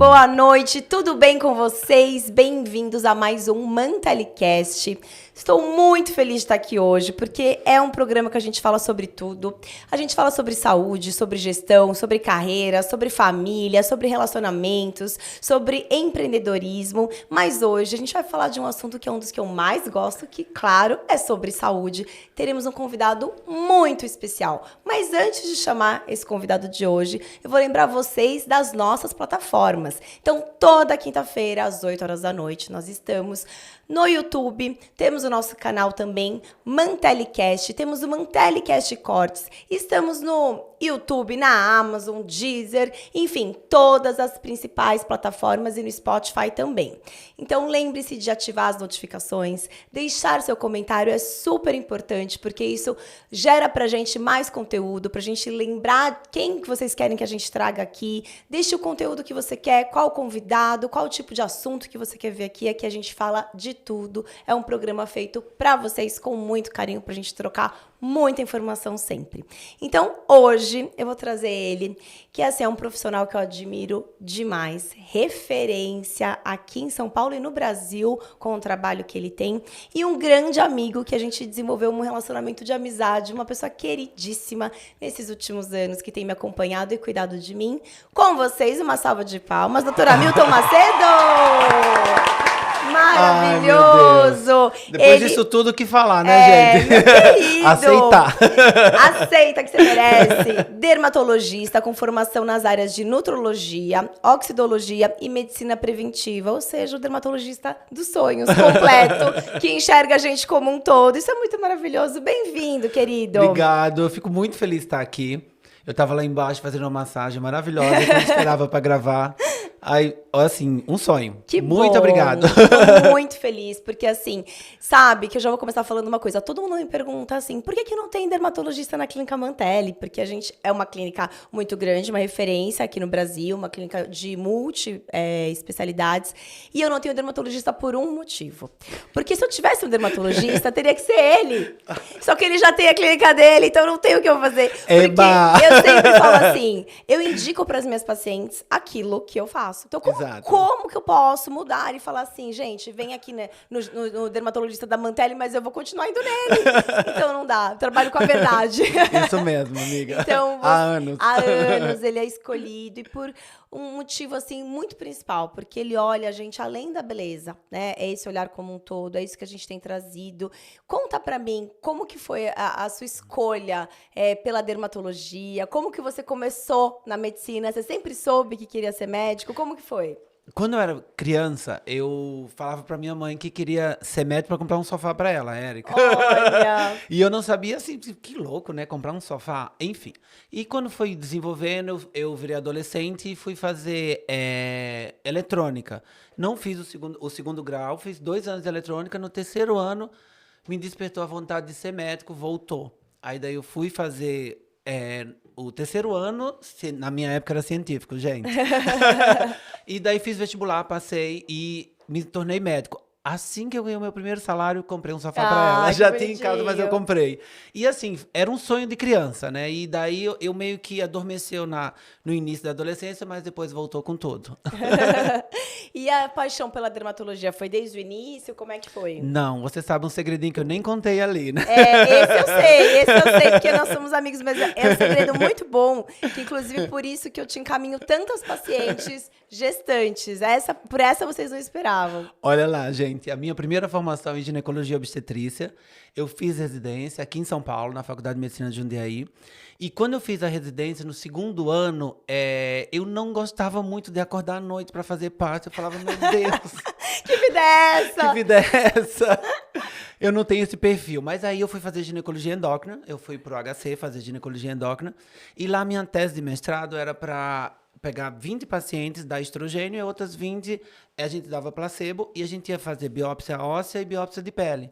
boa noite, tudo bem com vocês? Bem-vindos a mais um Mantelicast. Estou muito feliz de estar aqui hoje, porque é um programa que a gente fala sobre tudo. A gente fala sobre saúde, sobre gestão, sobre carreira, sobre família, sobre relacionamentos, sobre empreendedorismo. Mas hoje a gente vai falar de um assunto que é um dos que eu mais gosto, que, claro, é sobre saúde. Teremos um convidado muito especial. Mas antes de chamar esse convidado de hoje, eu vou lembrar vocês das nossas plataformas. Então, toda quinta-feira, às 8 horas da noite, nós estamos no YouTube, temos o nosso canal também, Mantelicast, temos o Mantelicast Cortes, estamos no YouTube, na Amazon, Deezer, enfim, todas as principais plataformas e no Spotify também. Então, lembre-se de ativar as notificações, deixar seu comentário é super importante, porque isso gera pra gente mais conteúdo, pra gente lembrar quem que vocês querem que a gente traga aqui, deixe o conteúdo que você quer, qual convidado, qual tipo de assunto que você quer ver aqui, aqui a gente fala de tudo. É um programa feito pra vocês com muito carinho, pra gente trocar muita informação sempre. Então, hoje eu vou trazer ele, que assim, é um profissional que eu admiro demais, referência aqui em São Paulo e no Brasil com o trabalho que ele tem, e um grande amigo que a gente desenvolveu um relacionamento de amizade, uma pessoa queridíssima nesses últimos anos que tem me acompanhado e cuidado de mim. Com vocês, uma salva de palmas, doutora Hamilton Macedo! Maravilhoso! Ai, depois disso tudo, o que falar, né, gente? Meu querido, Aceitar. Aceita que você merece. Dermatologista com formação nas áreas de nutrologia, oxidologia e medicina preventiva. Ou seja, o dermatologista dos sonhos, completo, que enxerga a gente como um todo. Isso é muito maravilhoso. Bem-vindo, querido. Obrigado. Eu fico muito feliz de estar aqui. Eu tava lá embaixo fazendo uma massagem maravilhosa que eu esperava pra gravar. Aí, assim, um sonho. Que muito bom. Obrigado. Tô muito feliz, porque assim, sabe, que eu já vou começar falando uma coisa. Todo mundo me pergunta assim, por que não tem dermatologista na Clínica Mantelli? Porque a gente é uma clínica muito grande, uma referência aqui no Brasil, uma clínica de especialidades. E eu não tenho dermatologista por um motivo. Porque se eu tivesse um dermatologista, teria que ser ele. Só que ele já tem a clínica dele, então eu não tenho o que eu fazer. Porque eu sempre falo assim, eu indico para as minhas pacientes aquilo que eu faço. Então, como que eu posso mudar e falar assim, gente, vem aqui, né, no dermatologista da Mantelli, mas eu vou continuar indo nele. Então, não dá. Eu trabalho com a verdade. Isso mesmo, amiga. Então, há anos. Há anos ele é escolhido e por um motivo, assim, muito principal, porque ele olha a gente além da beleza, né? É esse olhar como um todo, é isso que a gente tem trazido. Conta pra mim, como que foi a sua escolha pela dermatologia? Como que você começou na medicina? Você sempre soube que queria ser médico? Como que foi? Quando eu era criança, eu falava pra minha mãe que queria ser médico pra comprar um sofá pra ela, Érica. Olha! E eu não sabia, assim, que louco, né? Comprar um sofá, enfim. E quando fui desenvolvendo, eu virei adolescente e fui fazer eletrônica. Não fiz o segundo grau, fiz 2 anos de eletrônica. No terceiro ano, me despertou a vontade de ser médico, voltou. Aí daí eu fui fazer o terceiro ano, na minha época era científico, gente. E daí fiz vestibular, passei e me tornei médico. Assim que eu ganhei o meu primeiro salário, comprei um sofá pra ela. Já tinha em casa, mas eu comprei. E assim, era um sonho de criança, né? E daí eu meio que adormeceu no início da adolescência, mas depois voltou com tudo. E a paixão pela dermatologia foi desde o início? Como é que foi? Não, você sabe um segredinho que eu nem contei ali, né? Esse eu sei, porque nós somos amigos, mas é um segredo muito bom, que inclusive por isso que eu te encaminho tantas pacientes gestantes. Por essa vocês não esperavam. Olha lá, gente, a minha primeira formação em ginecologia e obstetrícia, eu fiz residência aqui em São Paulo, na Faculdade de Medicina de Jundiaí. E quando eu fiz a residência, no segundo ano, eu não gostava muito de acordar à noite para fazer parte. Eu falava, meu Deus. Que vida é essa? Que vida é essa? Eu não tenho esse perfil. Mas aí eu fui fazer ginecologia endócrina. Eu fui pro HC fazer ginecologia endócrina. E lá minha tese de mestrado era para pegar 20 pacientes, dar estrogênio, e outras 20 a gente dava placebo, e a gente ia fazer biópsia óssea e biópsia de pele.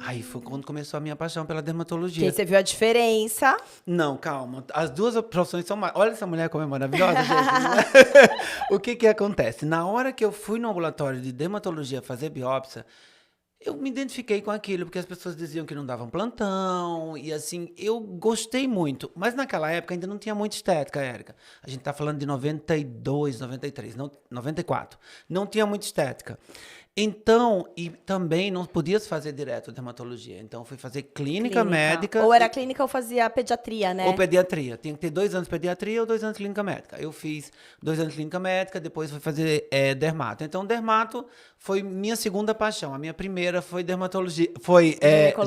Aí foi quando começou a minha paixão pela dermatologia. Que você viu a diferença? Não, calma. As duas profissões são... Olha essa mulher como é maravilhosa, gente. Não é? O que acontece? Na hora que eu fui no ambulatório de dermatologia fazer biópsia, eu me identifiquei com aquilo, porque as pessoas diziam que não davam plantão, e assim, eu gostei muito. Mas naquela época ainda não tinha muita estética, Érica. A gente tá falando de 92, 93, não, 94. Não tinha muita estética. Então, e também não podia se fazer direto dermatologia. Então, fui fazer clínica médica. Ou era clínica ou fazia pediatria, né? Ou pediatria. Tinha que ter 2 anos de pediatria ou 2 anos de clínica médica. Eu fiz 2 anos de clínica médica, depois fui fazer dermato. Então, dermato foi minha segunda paixão. A minha primeira foi dermatologia, foi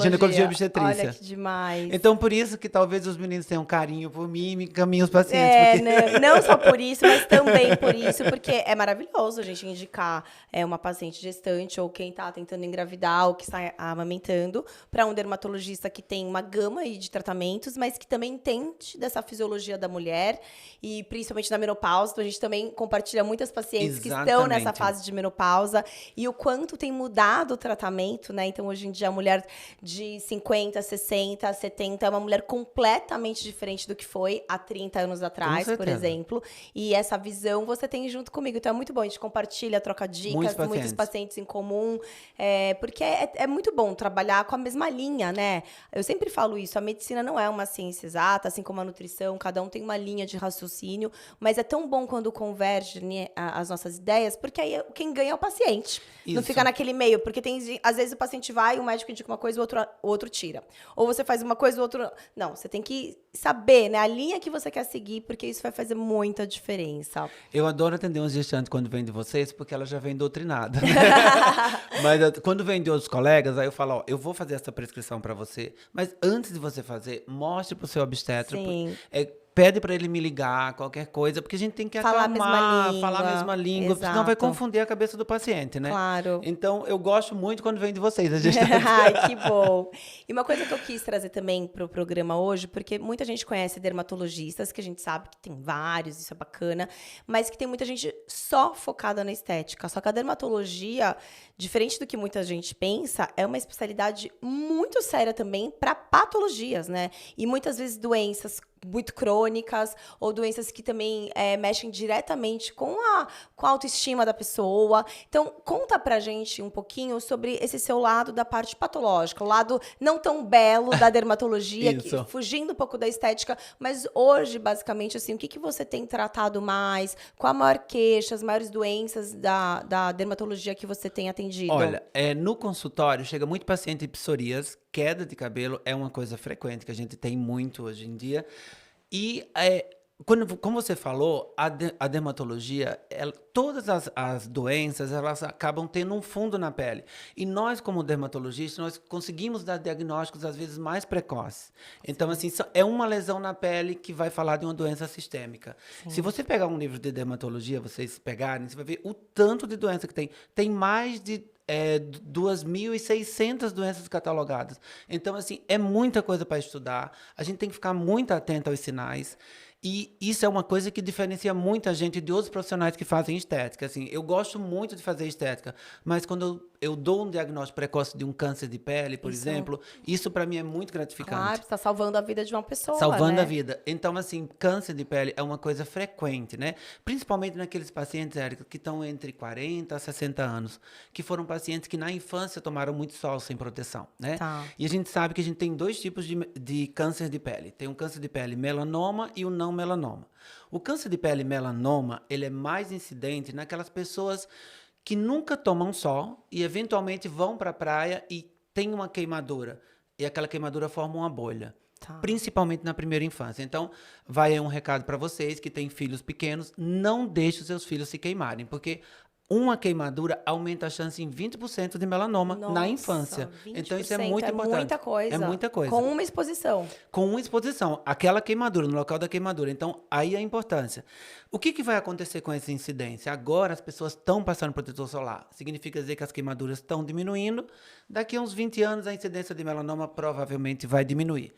ginecologia e obstetrícia. Olha que demais. Então, por isso que talvez os meninos tenham carinho por mim e me encaminhem os pacientes. Porque... Não só por isso, mas também por isso, porque é maravilhoso a gente indicar uma paciente gestante ou quem está tentando engravidar ou que está amamentando para um dermatologista que tem uma gama aí de tratamentos, mas que também entende dessa fisiologia da mulher e principalmente na menopausa. Então, a gente também compartilha muitas pacientes que estão nessa fase de menopausa e o quanto tem mudado o tratamento, né? Então, hoje em dia, a mulher de 50, 60, 70 é uma mulher completamente diferente do que foi há 30 anos atrás, por exemplo. E essa visão você tem junto comigo. Então, é muito bom. A gente compartilha, troca dicas, muitos pacientes em comum, porque é muito bom trabalhar com a mesma linha, né? Eu sempre falo isso, a medicina não é uma ciência exata, assim como a nutrição, cada um tem uma linha de raciocínio, mas é tão bom quando converge, né, as nossas ideias, porque aí quem ganha é o paciente. Isso. Não fica naquele meio, porque às vezes o paciente vai, o médico indica uma coisa, o outro tira. Ou você faz uma coisa, o outro... Não, você tem que saber, né, a linha que você quer seguir, porque isso vai fazer muita diferença. Eu adoro atender uns gestantes quando vem de vocês, porque ela já vem doutrinada. Mas quando vem de outros colegas, aí eu falo, ó, eu vou fazer essa prescrição para você, mas antes de você fazer, mostre pro seu obstetra. Pede para ele me ligar, qualquer coisa, porque a gente tem que acalmar, falar a mesma língua, senão vai confundir a cabeça do paciente, né? Claro. Então, eu gosto muito quando vem de vocês, a gente Ai, que bom. E uma coisa que eu quis trazer também para o programa hoje, porque muita gente conhece dermatologistas, que a gente sabe que tem vários, isso é bacana, mas que tem muita gente só focada na estética. Só que a dermatologia, diferente do que muita gente pensa, é uma especialidade muito séria também para patologias, né? E muitas vezes doenças muito crônicas ou doenças que também mexem diretamente com a autoestima da pessoa. Então, conta pra gente um pouquinho sobre esse seu lado da parte patológica, o lado não tão belo da dermatologia, fugindo um pouco da estética, mas hoje, basicamente, assim, o que você tem tratado mais? Qual a maior queixa, as maiores doenças da dermatologia que você tem atendido? Olha, no consultório chega muito paciente de psoríase, queda de cabelo é uma coisa frequente que a gente tem muito hoje em dia. E, como você falou, a dermatologia, todas as doenças, elas acabam tendo um fundo na pele. E nós, como dermatologistas, nós conseguimos dar diagnósticos, às vezes, mais precoces. Então, assim, é uma lesão na pele que vai falar de uma doença sistêmica. Sim. Se você pegar um livro de dermatologia, vocês pegarem, você vai ver o tanto de doença que tem. Tem mais de 2.600 doenças catalogadas. Então, assim, é muita coisa para estudar. A gente tem que ficar muito atento aos sinais. E isso é uma coisa que diferencia muita gente de outros profissionais que fazem estética. Assim, eu gosto muito de fazer estética, mas quando eu dou um diagnóstico precoce de um câncer de pele, por exemplo, isso para mim é muito gratificante. Claro, você está salvando a vida de uma pessoa, salvando a vida. Então, assim, câncer de pele é uma coisa frequente, né? Principalmente naqueles pacientes, Érica, que estão entre 40 a 60 anos, que foram pacientes que na infância tomaram muito sol sem proteção, né? Tá. E a gente sabe que a gente tem 2 tipos de câncer de pele. Tem um câncer de pele melanoma e o não melanoma. O câncer de pele melanoma, ele é mais incidente naquelas pessoas que nunca tomam sol e eventualmente vão para a praia e tem uma queimadura. E aquela queimadura forma uma bolha. Tá. Principalmente na primeira infância. Então, vai aí um recado para vocês que têm filhos pequenos, não deixe os seus filhos se queimarem, porque uma queimadura aumenta a chance em 20% de melanoma na infância. Então, isso é muito importante. É muita coisa. É muita coisa. Com uma exposição. Com uma exposição. Aquela queimadura, no local da queimadura. Então, aí a importância. O que vai acontecer com essa incidência? Agora, as pessoas estão passando protetor solar. Significa dizer que as queimaduras estão diminuindo. Daqui a uns 20 anos, a incidência de melanoma provavelmente vai diminuir.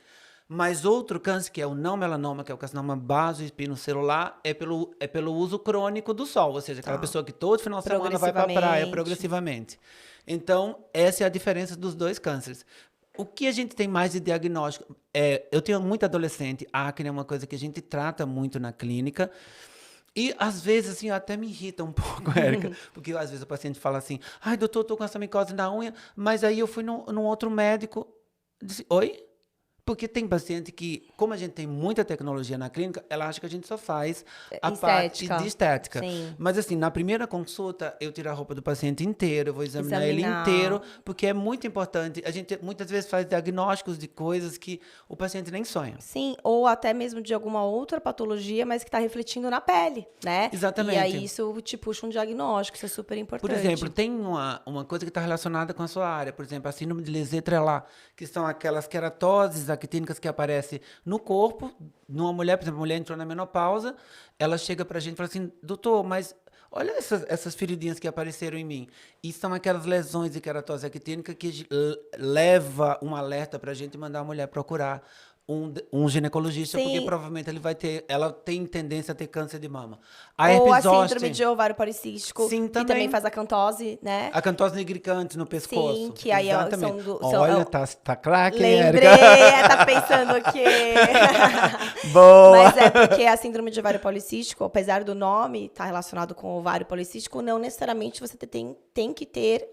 Mas outro câncer, que é o não melanoma, que é o carcinoma basoespinocelular, é pelo uso crônico do sol. Ou seja, aquela pessoa que todo final de semana vai para a praia progressivamente. Então, essa é a diferença dos 2 cânceres. O que a gente tem mais de diagnóstico? Eu tenho muito adolescente, acne é uma coisa que a gente trata muito na clínica. E, às vezes, assim, até me irrita um pouco, Érica, porque, às vezes, o paciente fala assim, ai, doutor, eu tô com essa micose na unha, mas aí eu fui num outro médico, disse, oi? Porque tem paciente que, como a gente tem muita tecnologia na clínica, ela acha que a gente só faz a parte de Estética. estética. Sim. Mas, assim, na primeira consulta, eu tiro a roupa do paciente inteiro, eu vou examinar ele Examinar. inteiro, porque é muito importante. A gente, muitas vezes, faz diagnósticos de coisas que o paciente nem sonha. Sim, ou até mesmo de alguma outra patologia, mas que está refletindo na pele, né? Exatamente. E aí isso te puxa um diagnóstico, isso é super importante. Por exemplo, tem uma coisa que está relacionada com a sua área. Por exemplo, a síndrome de Leset-Trelat, que são aquelas queratoses actínicas que aparecem no corpo. Numa mulher, por exemplo, a mulher entrou na menopausa, ela chega para a gente e fala assim, doutor, mas olha essas feridinhas que apareceram em mim. E são aquelas lesões de queratose actínica que leva um alerta para a gente mandar a mulher procurar um ginecologista, Sim. porque provavelmente ela tem tendência a ter câncer de mama. Ou a herpes zoster, síndrome de ovário policístico, Sim, que também faz a cantose, né? a cantose nigricante no pescoço. Sim, que aí exatamente. são Olha, tá craque, hein, lembrei, Érica? tá pensando o quê? Boa! Mas é porque a síndrome de ovário policístico, apesar do nome estar relacionado com o ovário policístico, não necessariamente você tem que ter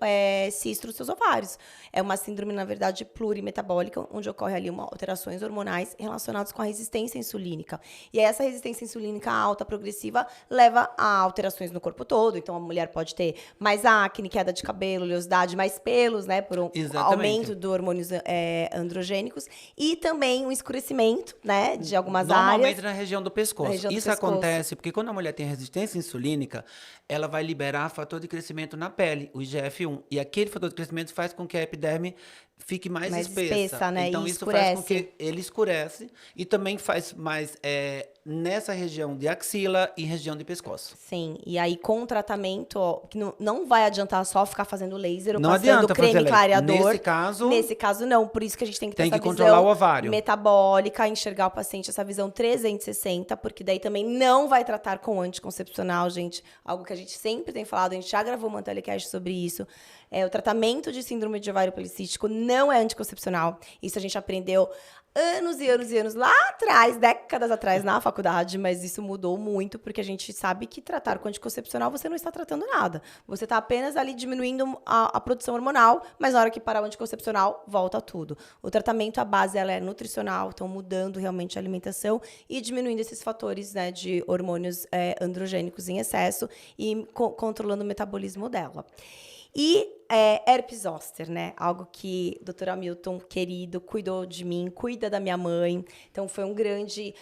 cisto nos seus ovários. É uma síndrome, na verdade, plurimetabólica, onde ocorre ali alterações hormonais relacionadas com a resistência insulínica. E aí, essa resistência insulínica alta, progressiva, leva a alterações no corpo todo. Então, a mulher pode ter mais acne, queda de cabelo, oleosidade, mais pelos, né? Por um Exatamente. aumento de hormônios androgênicos. E também um escurecimento, né? De algumas áreas. Normalmente na região do pescoço. Na região do Isso pescoço. acontece porque quando a mulher tem resistência insulínica, ela vai liberar fator de crescimento na pele, o IGF-1. E aquele fator de crescimento faz com que a epiderme fique mais espessa, né? Então, E isso escurece. faz com que ele escurece e também faz mais nessa região de axila e região de pescoço. Sim, e aí com o tratamento, ó, que não vai adiantar só ficar fazendo laser ou Não passando adianta creme fazer laser. clareador. Nesse caso, não. Por isso que a gente tem que ter Tem essa que controlar visão o ovário. metabólica, enxergar o paciente, essa visão 360, porque daí também não vai tratar com anticoncepcional, gente. Algo que a gente sempre tem falado, a gente já gravou uma telecast sobre isso. O tratamento de síndrome de ovário policístico não é anticoncepcional. Isso a gente aprendeu anos e anos e anos lá atrás, décadas atrás na faculdade, mas isso mudou muito porque a gente sabe que tratar com anticoncepcional você não está tratando nada. Você está apenas ali diminuindo a produção hormonal, mas na hora que parar o anticoncepcional, volta tudo. O tratamento, a base, ela é nutricional, então mudando realmente a alimentação e diminuindo esses fatores, né, de hormônios androgênicos em excesso e controlando o metabolismo dela. E herpes zoster, né? Algo que o Dr. Hamilton, querido, cuidou de mim, cuida da minha mãe. Então, foi um grande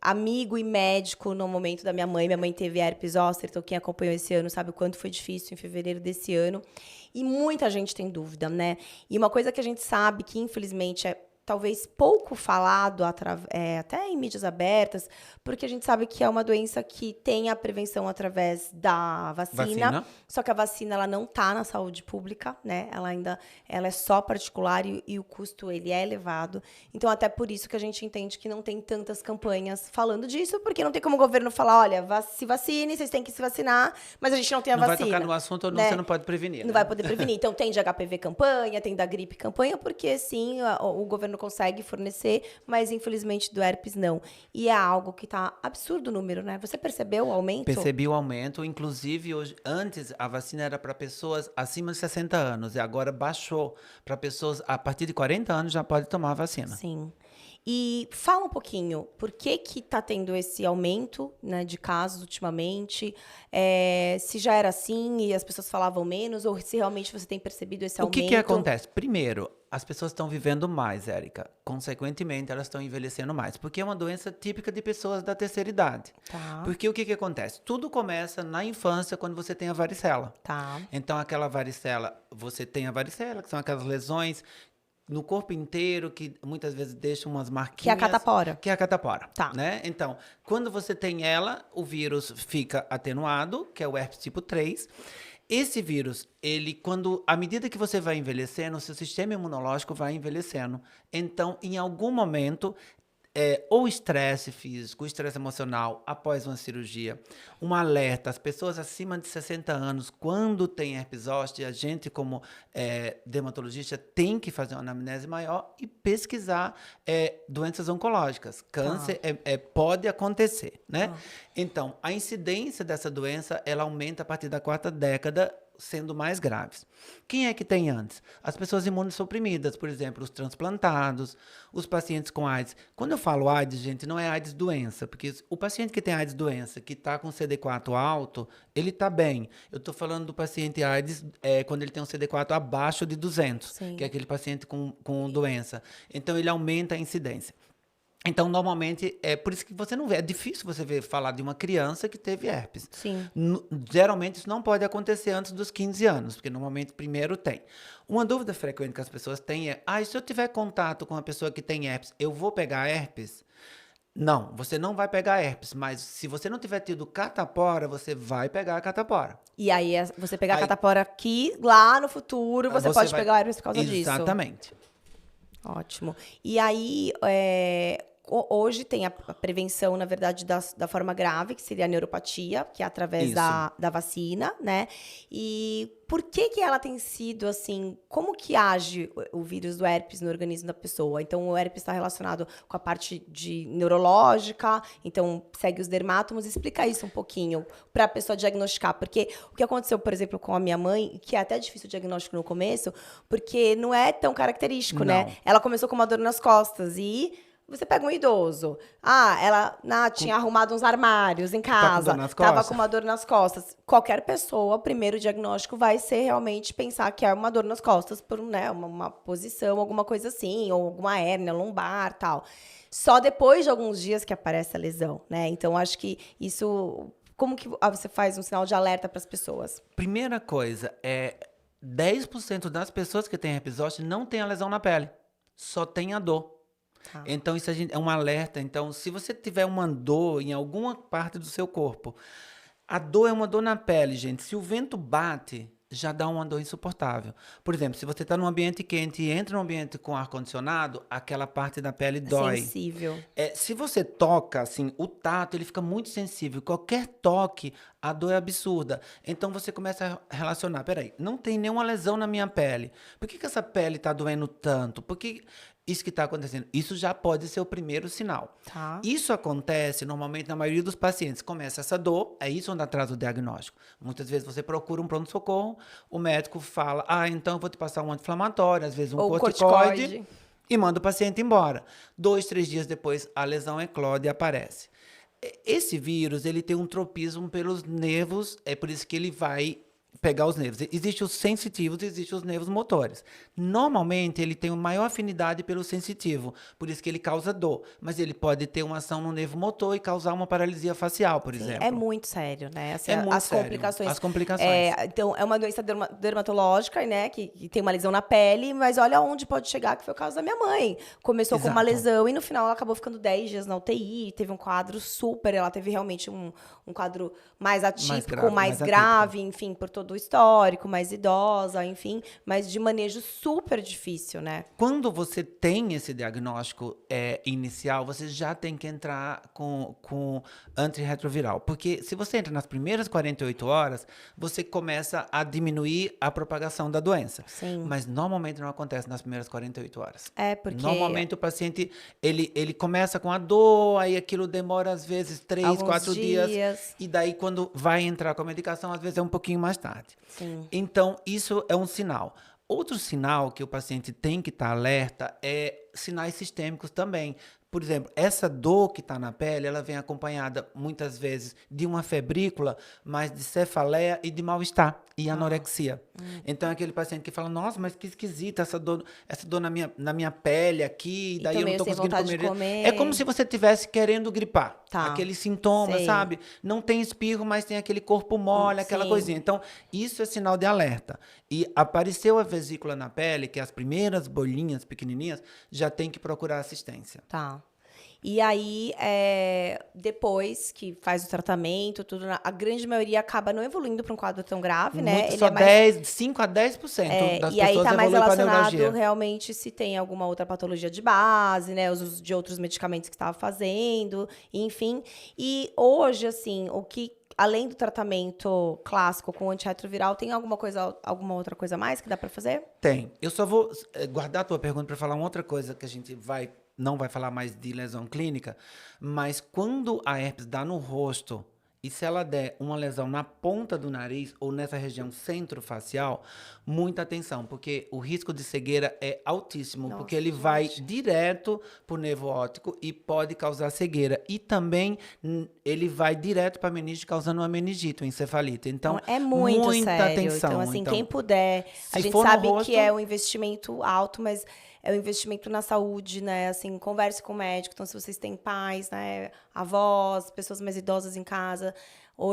amigo e médico no momento da minha mãe. Minha mãe teve herpes zoster, então quem acompanhou esse ano sabe o quanto foi difícil em fevereiro desse ano. E muita gente tem dúvida, né? E uma coisa que a gente sabe que, infelizmente, talvez pouco falado até em mídias abertas, porque a gente sabe que é uma doença que tem a prevenção através da vacina. Só que a vacina ela não está na saúde pública, né? Ela é só particular e o custo ele é elevado. Então, até por isso que a gente entende que não tem tantas campanhas falando disso, porque não tem como o governo falar, olha, se vacine, vocês têm que se vacinar, mas a gente não tem a vacina. Não vai tocar no assunto, né? Você não pode prevenir. Não vai poder prevenir. Então, tem de HPV campanha, tem da gripe campanha, porque sim, o governo consegue fornecer, mas infelizmente do herpes não. E é algo que tá absurdo o número, né? Você percebeu o aumento? Percebi o aumento, inclusive hoje, antes a vacina era para pessoas acima de 60 anos e agora baixou para pessoas a partir de 40 anos já pode tomar a vacina. Sim. E fala um pouquinho, por que tá tendo esse aumento, né, de casos ultimamente? Se já era assim e as pessoas falavam menos, ou se realmente você tem percebido esse aumento? O que acontece? Primeiro, as pessoas estão vivendo mais, Érica. Consequentemente, elas estão envelhecendo mais. Porque é uma doença típica de pessoas da terceira idade. Tá. Porque o que acontece? Tudo começa na infância, quando você tem a varicela. Tá. Então, aquela varicela, você tem a varicela, que são aquelas lesões no corpo inteiro, que muitas vezes deixam umas marquinhas. Que é a catapora. Que é a catapora. Tá. Né? Então, quando você tem ela, o vírus fica atenuado, que é o herpes tipo 3. Esse vírus, à medida que você vai envelhecendo, o seu sistema imunológico vai envelhecendo. Então, em algum momento, ou estresse físico, estresse emocional após uma cirurgia. Um alerta, as pessoas acima de 60 anos, quando tem herpes zoster, a gente como dermatologista tem que fazer uma anamnese maior e pesquisar doenças oncológicas. Câncer pode acontecer, né? Então, a incidência dessa doença, ela aumenta a partir da 4ª década, sendo mais graves. Quem é que tem antes? As pessoas imunossuprimidas, por exemplo, os transplantados, os pacientes com AIDS. Quando eu falo AIDS, gente, não é AIDS doença, porque o paciente que tem AIDS doença, que está com CD4 alto, ele está bem. Eu estou falando do paciente AIDS quando ele tem um CD4 abaixo de 200, Sim. que é aquele paciente com doença. Então, ele aumenta a incidência. Então, normalmente, é por isso que você não vê. É difícil você ver falar de uma criança que teve herpes. Sim. Geralmente, isso não pode acontecer antes dos 15 anos, porque normalmente primeiro tem. Uma dúvida frequente que as pessoas têm é: e se eu tiver contato com uma pessoa que tem herpes, eu vou pegar herpes? Não, você não vai pegar herpes, mas se você não tiver tido catapora, você vai pegar a catapora. E aí, você pegar a catapora aqui, lá no futuro, você pode pegar o herpes por causa disso. Exatamente. Ótimo. E aí, hoje tem a prevenção, na verdade, da forma grave, que seria a neuropatia, que é através da vacina, né? E por que ela tem sido, assim, como que age o vírus do herpes no organismo da pessoa? Então, o herpes está relacionado com a parte neurológica, então segue os dermátomos. Explica isso um pouquinho para a pessoa diagnosticar, porque o que aconteceu, por exemplo, com a minha mãe, que é até difícil o diagnóstico no começo, porque não é tão característico, né? Ela começou com uma dor nas costas e você pega um idoso. Ela tinha arrumado uns armários em casa. Tava com uma dor nas costas. Qualquer pessoa, o primeiro diagnóstico vai ser realmente pensar que é uma dor nas costas por, né, uma posição, alguma coisa assim, ou alguma hérnia lombar, tal. Só depois de alguns dias que aparece a lesão, né? Então, acho que isso... Como que você faz um sinal de alerta para as pessoas? Primeira coisa, 10% das pessoas que têm herpes zoster não tem a lesão na pele. Só tem a dor. Então, isso é um alerta. Então, se você tiver uma dor em alguma parte do seu corpo, a dor é uma dor na pele, gente. Se o vento bate, já dá uma dor insuportável. Por exemplo, se você está num ambiente quente e entra num ambiente com ar-condicionado, aquela parte da pele dói. Sensível. Se você toca, assim, o tato, ele fica muito sensível. Qualquer toque, a dor é absurda. Então, você começa a relacionar. Peraí, não tem nenhuma lesão na minha pele. Por que essa pele está doendo tanto? Por que isso que está acontecendo? Isso já pode ser o primeiro sinal. Isso acontece, normalmente, na maioria dos pacientes. Começa essa dor, é isso onde atrasa o diagnóstico. Muitas vezes você procura um pronto-socorro, o médico fala, então eu vou te passar um anti-inflamatório, às vezes um corticoide, e manda o paciente embora. 2, 3 dias depois, a lesão eclode e aparece. Esse vírus, ele tem um tropismo pelos nervos, é por isso que ele vai pegar os nervos. Existem os sensitivos e existem os nervos motores. Normalmente, ele tem uma maior afinidade pelo sensitivo, por isso que ele causa dor. Mas ele pode ter uma ação no nervo motor e causar uma paralisia facial, por exemplo. É muito sério, né? Assim, muito sério. Complicações. As complicações. Então, é uma doença dermatológica, né? Que tem uma lesão na pele, mas olha onde pode chegar, que foi o caso da minha mãe. Começou com uma lesão e no final ela acabou ficando 10 dias na UTI, teve um quadro super, ela teve realmente um quadro mais atípico, mais grave, enfim, por todo o histórico, mais idosa, enfim, mas de manejo super difícil, né? Quando você tem esse diagnóstico inicial, você já tem que entrar com antirretroviral. Porque se você entra nas primeiras 48 horas, você começa a diminuir a propagação da doença. Sim. Mas normalmente não acontece nas primeiras 48 horas. Porque... Normalmente o paciente, ele começa com a dor, aí aquilo demora às vezes 3, 4 dias. E daí quando vai entrar com a medicação, às vezes é um pouquinho mais tarde. Sim. Então, isso é um sinal. Outro sinal que o paciente tem que estar alerta é sinais sistêmicos também. Por exemplo, essa dor que está na pele, ela vem acompanhada muitas vezes de uma febrícula, mas de cefaleia e de mal-estar e anorexia. Então, é aquele paciente que fala, nossa, mas que esquisita essa dor na minha pele aqui, daí eu não estou conseguindo comer. É como se você estivesse querendo gripar. Aquele sintoma, sabe? Não tem espirro, mas tem aquele corpo mole, aquela coisinha. Então, isso é sinal de alerta. E apareceu a vesícula na pele, que é as primeiras bolinhas pequenininhas, já tem que procurar assistência. E aí, depois que faz o tratamento, tudo, a grande maioria acaba não evoluindo para um quadro tão grave, né? Muito, Ele só é mais 5 a 10% das e aí pessoas tá mais evoluem para relacionado neuralgia. realmente se tem alguma outra patologia de base, né? Os usos de outros medicamentos que estava fazendo, enfim. E hoje, assim, o que, além do tratamento clássico com antirretroviral, tem alguma outra coisa a mais que dá para fazer? Tem. Eu só vou guardar a tua pergunta para falar uma outra coisa que a gente não vai falar mais de lesão clínica, mas quando a herpes dá no rosto e se ela der uma lesão na ponta do nariz ou nessa região centrofacial, muita atenção, porque o risco de cegueira é altíssimo, Nossa, porque ele gente. vai direto para o nervo óptico e pode causar cegueira. E também ele vai direto para a meningite, causando uma meningite, uma encefalite. Então, É muito muita sério. atenção. Então, assim, quem puder. A se gente for no sabe que rosto- é um investimento alto, mas é um investimento na saúde, né? Assim, converse com o médico. Então, se vocês têm pais, né? Avós, pessoas mais idosas em casa.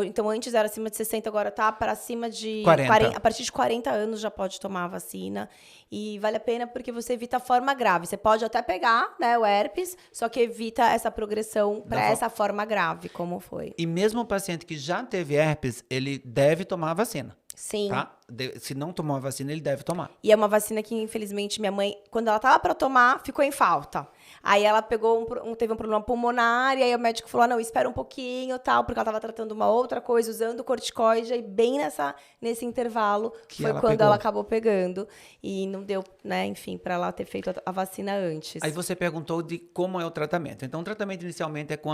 Então, antes era acima de 60, agora tá para cima de 40. A partir de 40 anos já pode tomar a vacina. E vale a pena porque você evita a forma grave. Você pode até pegar, né, o herpes, só que evita essa progressão para essa forma grave, como foi. E mesmo o paciente que já teve herpes, ele deve tomar a vacina. Sim. Tá? Se não tomou a vacina, ele deve tomar. E é uma vacina que, infelizmente, minha mãe, quando ela tava para tomar, ficou em falta. Aí ela pegou teve um problema pulmonar, e aí o médico falou, não, espera um pouquinho, tal, porque ela tava tratando uma outra coisa, usando corticoide, e bem nesse intervalo foi quando ela acabou pegando. E não deu, né, enfim, para ela ter feito a vacina antes. Aí você perguntou de como é o tratamento. Então, o tratamento inicialmente é com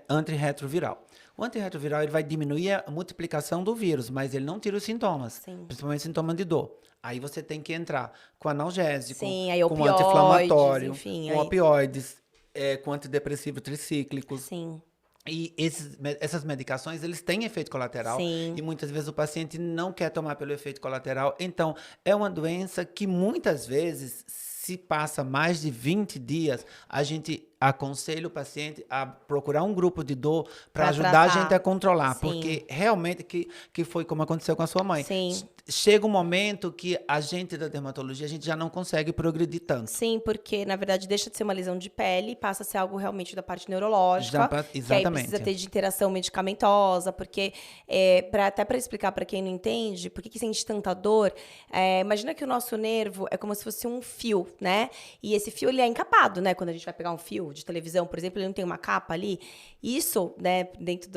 antirretroviral. O antirretroviral ele vai diminuir a multiplicação do vírus, mas ele não tira os sintomas, principalmente sintomas de dor. Aí você tem que entrar com analgésico, com anti-inflamatório, enfim, com opioides, com antidepressivos tricíclicos. Sim. E essas medicações, eles têm efeito colateral. Sim. E muitas vezes o paciente não quer tomar pelo efeito colateral. Então, é uma doença que muitas vezes, se passa mais de 20 dias, a gente aconselha o paciente a procurar um grupo de dor para ajudar a gente a controlar. Sim. Porque realmente, que foi como aconteceu com a sua mãe. Sim. Chega um momento que a gente da dermatologia, a gente já não consegue progredir tanto. Sim, porque, na verdade, deixa de ser uma lesão de pele e passa a ser algo realmente da parte neurológica. Exatamente. Que aí precisa ter de interação medicamentosa, porque, até para explicar para quem não entende, por que sente tanta dor, imagina que o nosso nervo é como se fosse um fio, né? E esse fio, ele é encapado, né? Quando a gente vai pegar um fio de televisão, por exemplo, ele não tem uma capa ali. Isso, né, dentro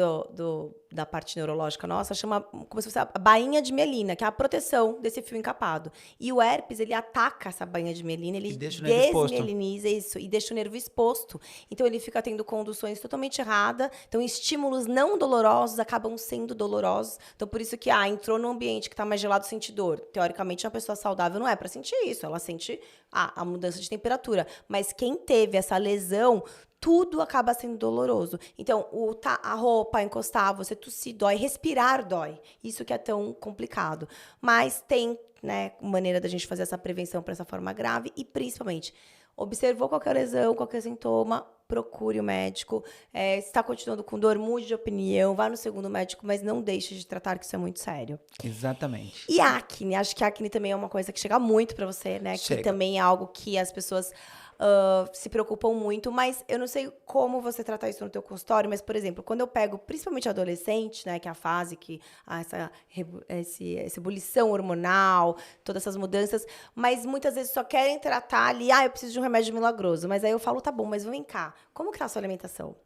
da parte neurológica nossa, chama como se fosse a bainha de mielina, que é a proteção desse fio encapado. E o herpes, ele ataca essa bainha de mielina, ele desmieliniza isso e deixa o nervo exposto. Então, ele fica tendo conduções totalmente erradas. Então, estímulos não dolorosos acabam sendo dolorosos. Então, por isso que, entrou num ambiente que está mais gelado, sente dor. Teoricamente, uma pessoa saudável não é para sentir isso. Ela sente a mudança de temperatura. Mas quem teve essa lesão, tudo acaba sendo doloroso. Então, a roupa, encostar, você tossir dói, respirar dói. Isso que é tão complicado. Mas tem, né, maneira da gente fazer essa prevenção para essa forma grave e, principalmente, observou qualquer lesão, qualquer sintoma, procure o médico. Se está continuando com dor, mude de opinião, vá no segundo médico, mas não deixe de tratar, que isso é muito sério. Exatamente. E acne, acho que a acne também é uma coisa que chega muito para você, né? Chega. Que também é algo que as pessoas se preocupam muito, mas eu não sei como você tratar isso no teu consultório, mas, por exemplo, quando eu pego, principalmente adolescente, né, que é a fase que essa ebulição hormonal, todas essas mudanças, mas muitas vezes só querem tratar ali, eu preciso de um remédio milagroso, mas aí eu falo, tá bom, mas vem cá, como que tá a sua alimentação?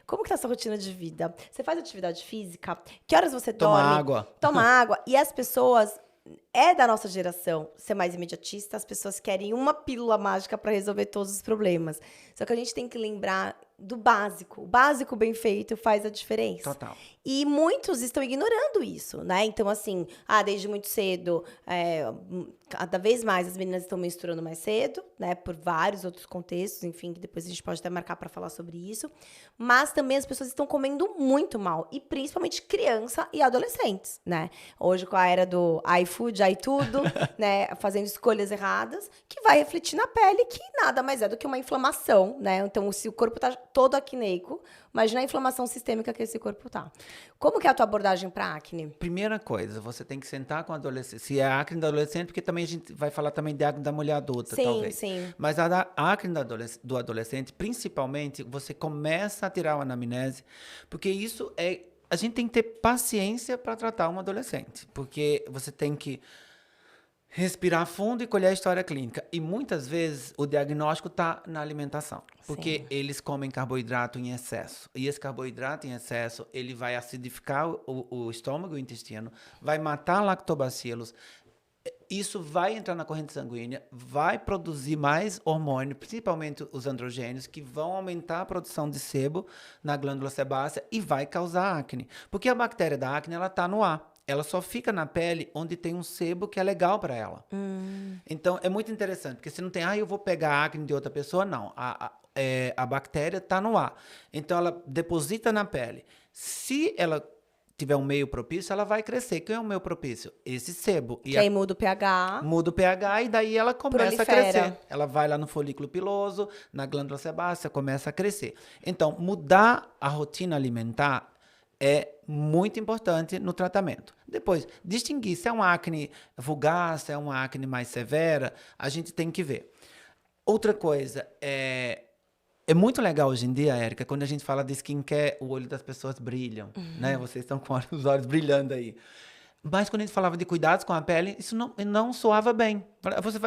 Como que tá a sua rotina de vida? Você faz atividade física? Que horas você dorme? Toma água. E as pessoas da nossa geração ser mais imediatista, as pessoas querem uma pílula mágica para resolver todos os problemas. Só que a gente tem que lembrar do básico. O básico bem feito faz a diferença. Total. E muitos estão ignorando isso, né? Então, assim, desde muito cedo, cada vez mais as meninas estão menstruando mais cedo, né? Por vários outros contextos, enfim, que depois a gente pode até marcar para falar sobre isso. Mas também as pessoas estão comendo muito mal, e principalmente criança e adolescentes, né? Hoje, com a era do iFood, iTudo, né? Fazendo escolhas erradas, que vai refletir na pele, que nada mais é do que uma inflamação, né? Então, se o corpo tá todo acneico, Imagina a inflamação sistêmica que esse corpo tá. Como que é a tua abordagem para acne? Primeira coisa, você tem que sentar com o adolescente. Se é acne do adolescente, porque também a gente vai falar também de acne da mulher adulta, Sim, talvez. sim. Mas a acne do adolescente, principalmente, você começa a tirar a anamnese, porque isso é... A gente tem que ter paciência para tratar um adolescente, porque você tem que respirar fundo e colher a história clínica. E muitas vezes o diagnóstico está na alimentação, porque Sim. eles comem carboidrato em excesso. E esse carboidrato em excesso, ele vai acidificar o estômago e o intestino, vai matar lactobacilos. Isso vai entrar na corrente sanguínea, vai produzir mais hormônio, principalmente os androgênios, que vão aumentar a produção de sebo na glândula sebácea e vai causar acne. Porque a bactéria da acne, ela está no ar. Ela só fica na pele onde tem um sebo que é legal para ela. Então, é muito interessante, porque se não tem, eu vou pegar a acne de outra pessoa, não. A bactéria está no ar. Então, ela deposita na pele. Se ela tiver um meio propício, ela vai crescer. Quem é o meio propício? Esse sebo. Que aí muda o pH. Muda o pH e daí ela começa a Prolifera. crescer. Ela vai lá no folículo piloso, na glândula sebácea, começa a crescer. Então, mudar a rotina alimentar é muito importante no tratamento. Depois, distinguir se é uma acne vulgar, se é uma acne mais severa, a gente tem que ver. Outra coisa, é muito legal hoje em dia, Érica, quando a gente fala de skincare, o olho das pessoas brilham, né? Vocês estão com os olhos brilhando aí. Mas quando a gente falava de cuidados com a pele, isso não soava bem.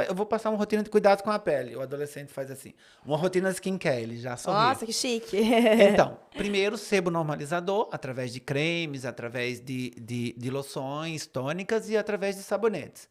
Eu vou passar uma rotina de cuidados com a pele. O adolescente faz assim. Uma rotina de skincare, ele já sorri. Nossa, que chique. Então, primeiro, sebo normalizador, através de cremes, através de loções tônicas e através de sabonetes.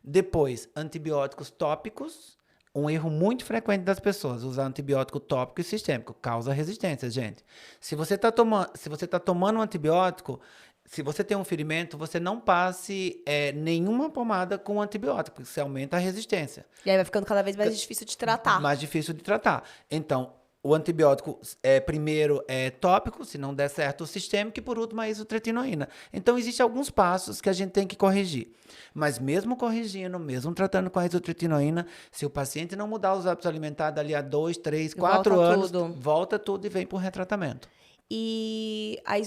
Depois, antibióticos tópicos. Um erro muito frequente das pessoas, usar antibiótico tópico e sistêmico. Causa resistência, gente. Se você está tomando um antibiótico, se você tem um ferimento, você não passe nenhuma pomada com antibiótico, porque você aumenta a resistência. E aí vai ficando cada vez mais difícil de tratar. Mais difícil de tratar. Então, o antibiótico primeiro é tópico, se não der certo o sistêmico, e por último a isotretinoína. Então, existem alguns passos que a gente tem que corrigir. Mas mesmo corrigindo, mesmo tratando com a isotretinoína, se o paciente não mudar os hábitos alimentares dali a 2, 3, 4 anos, volta tudo e vem para o retratamento. E a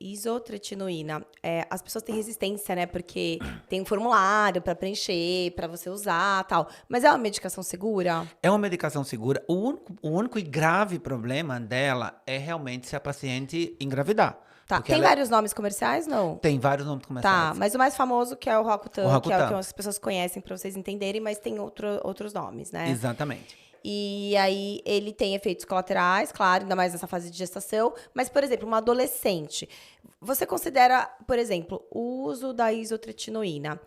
isotretinoína, as pessoas têm resistência, né? Porque tem um formulário para preencher, para você usar, tal. Mas é uma medicação segura? É uma medicação segura. O único e grave problema dela é realmente se a paciente engravidar. Tá. Tem vários nomes comerciais, não? Tem vários nomes comerciais. Tá, mas o mais famoso que é o Roacutan, que é o que Roacutan. as pessoas conhecem para vocês entenderem, mas tem outros nomes, né? Exatamente. E aí ele tem efeitos colaterais, claro, ainda mais nessa fase de gestação. Mas, por exemplo, uma adolescente, você considera, por exemplo, o uso da isotretinoína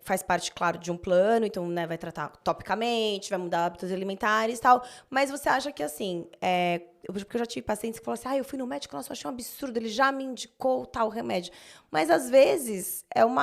faz parte, claro, de um plano, então, né, vai tratar topicamente, vai mudar hábitos alimentares e tal. Mas você acha que, assim, porque eu já tive pacientes que falaram assim, eu fui no médico, nossa, eu achei um absurdo, ele já me indicou tal remédio. Mas, às vezes, é um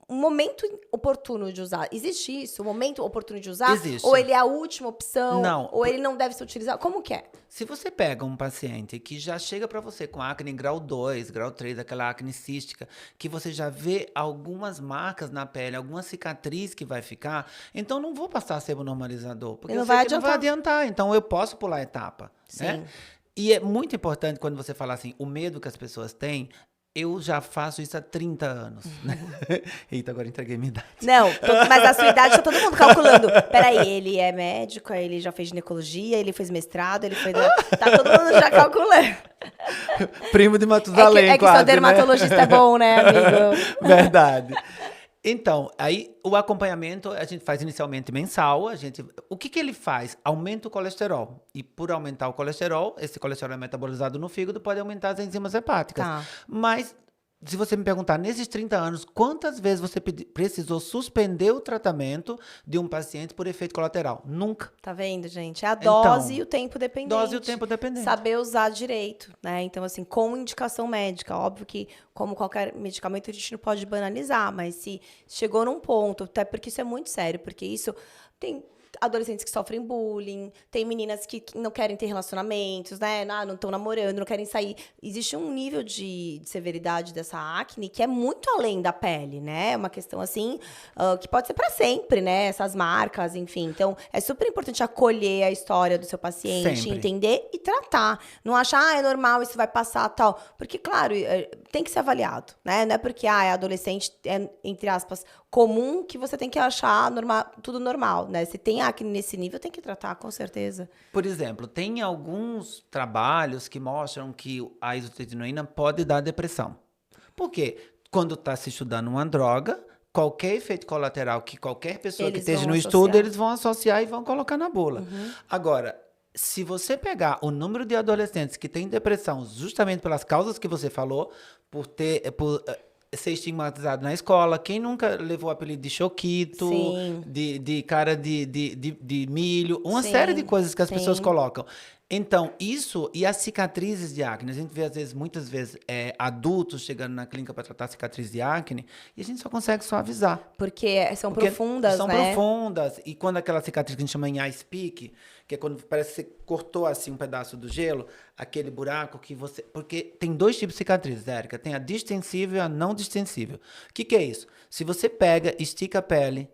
momento oportuno de usar. Existe isso? Um momento oportuno de usar? Existe. Ou ele é a última opção? Não. Ou ele não deve ser utilizado? Como que é? Se você pega um paciente que já chega para você com acne grau 2, grau 3, aquela acne cística, que você já vê algumas marcas na pele, alguma cicatriz que vai ficar, então não vou passar sebo normalizador, porque Não eu vai sei que não vai adiantar, então eu posso pular a etapa. Sim. Né? E é muito importante quando você fala assim, o medo que as pessoas têm. Eu já faço isso há 30 anos. Né? Eita, agora entreguei minha idade. Não, mas a sua idade tá todo mundo calculando. Peraí, ele é médico, aí ele já fez ginecologia, ele fez mestrado, ele foi... Tá todo mundo já calculando. Primo de Matusalém, que quase, seu dermatologista é bom, né, amigo? Verdade. Então, aí o acompanhamento a gente faz inicialmente mensal. O que ele faz? Aumenta o colesterol. E por aumentar o colesterol, esse colesterol é metabolizado no fígado, pode aumentar as enzimas hepáticas. Tá. Mas, se você me perguntar, nesses 30 anos, quantas vezes você precisou suspender o tratamento de um paciente por efeito colateral? Nunca. Tá vendo, gente? É a dose e o tempo dependente. Dose e o tempo dependente. Saber usar direito, né? Então, assim, com indicação médica. Óbvio que, como qualquer medicamento, a gente não pode banalizar, mas se chegou num ponto, até porque isso é muito sério, porque isso tem... adolescentes que sofrem bullying, tem meninas que não querem ter relacionamentos, né? Não estão namorando, não querem sair. Existe um nível de severidade dessa acne que é muito além da pele, né? É uma questão, assim, que pode ser para sempre, né? Essas marcas, enfim. Então, é super importante acolher a história do seu paciente, Sempre. entender e tratar. Não achar, é normal, isso vai passar, tal. Porque, claro, tem que ser avaliado, né? Não é porque, é adolescente, é, entre aspas, comum que você tem que achar tudo normal, né? Se tem acne nesse nível, tem que tratar, com certeza. Por exemplo, tem alguns trabalhos que mostram que a isotretinoína pode dar depressão. Por quê? Quando está se estudando uma droga, qualquer efeito colateral que qualquer pessoa que Eles esteja vão no associar. estudo, eles vão associar e vão colocar na bula. Agora, se você pegar o número de adolescentes que têm depressão justamente pelas causas que você falou, por ser estigmatizado na escola, quem nunca levou o apelido de choquito, Sim. de cara de milho, uma Sim, série de coisas que as sim. pessoas colocam. Então, isso e as cicatrizes de acne. A gente vê, às vezes, muitas vezes, adultos chegando na clínica para tratar cicatriz de acne e a gente só consegue suavizar. Porque são Porque profundas, são né? profundas. E quando aquela cicatriz que a gente chama em ice pick, que é quando parece que você cortou assim um pedaço do gelo, aquele buraco que você... Porque tem dois tipos de cicatrizes, Érica. Tem a distensível e a não distensível. O que é isso? Se você pega, estica a pele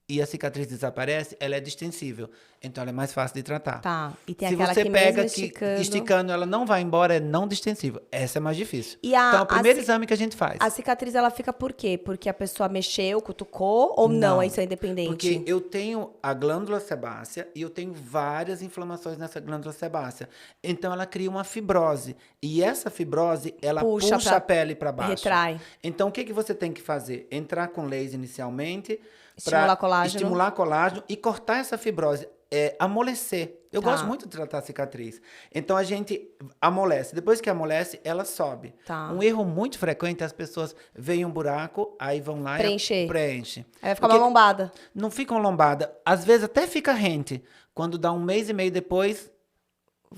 e a cicatriz desaparece, ela é distensível. Então, ela é mais fácil de tratar. Tá. E tem Se aquela você que pega mesmo esticando, ela não vai embora, é não distensível. Essa é mais difícil. E Então, é o primeiro exame que a gente faz. A cicatriz, ela fica por quê? Porque a pessoa mexeu, cutucou, ou não? Isso é independente? Porque eu tenho a glândula sebácea e eu tenho várias inflamações nessa glândula sebácea. Então, ela cria uma fibrose. E essa fibrose, ela puxa a pele para baixo. Retrai. Então, o que você tem que fazer? Entrar com laser inicialmente. Estimular colágeno. Estimular colágeno e cortar essa fibrose. Amolecer. Eu Tá. gosto muito de tratar a cicatriz. Então, a gente amolece. Depois que amolece, ela sobe. Tá. Um erro muito frequente é as pessoas veem um buraco, aí vão lá Preencher. e preenche. Aí vai ficar uma lombada. Não fica uma lombada. Às vezes até fica rente. Quando dá 1 mês e meio depois,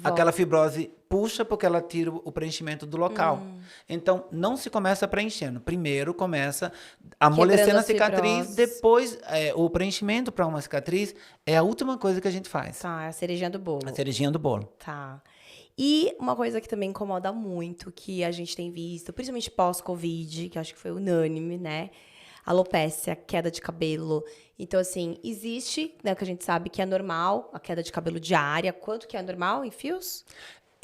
aquela fibrose puxa porque ela tira o preenchimento do local. Então, não se começa preenchendo. Primeiro começa amolecendo a cicatriz, depois o preenchimento para uma cicatriz é a última coisa que a gente faz. Tá, é a cerejinha do bolo. A cerejinha do bolo. Tá. E uma coisa que também incomoda muito, que a gente tem visto, principalmente pós-Covid, que acho que foi unânime, né? Alopécia, queda de cabelo. Então, assim, existe, né, o que a gente sabe que é normal, a queda de cabelo diária. Quanto que é normal em fios?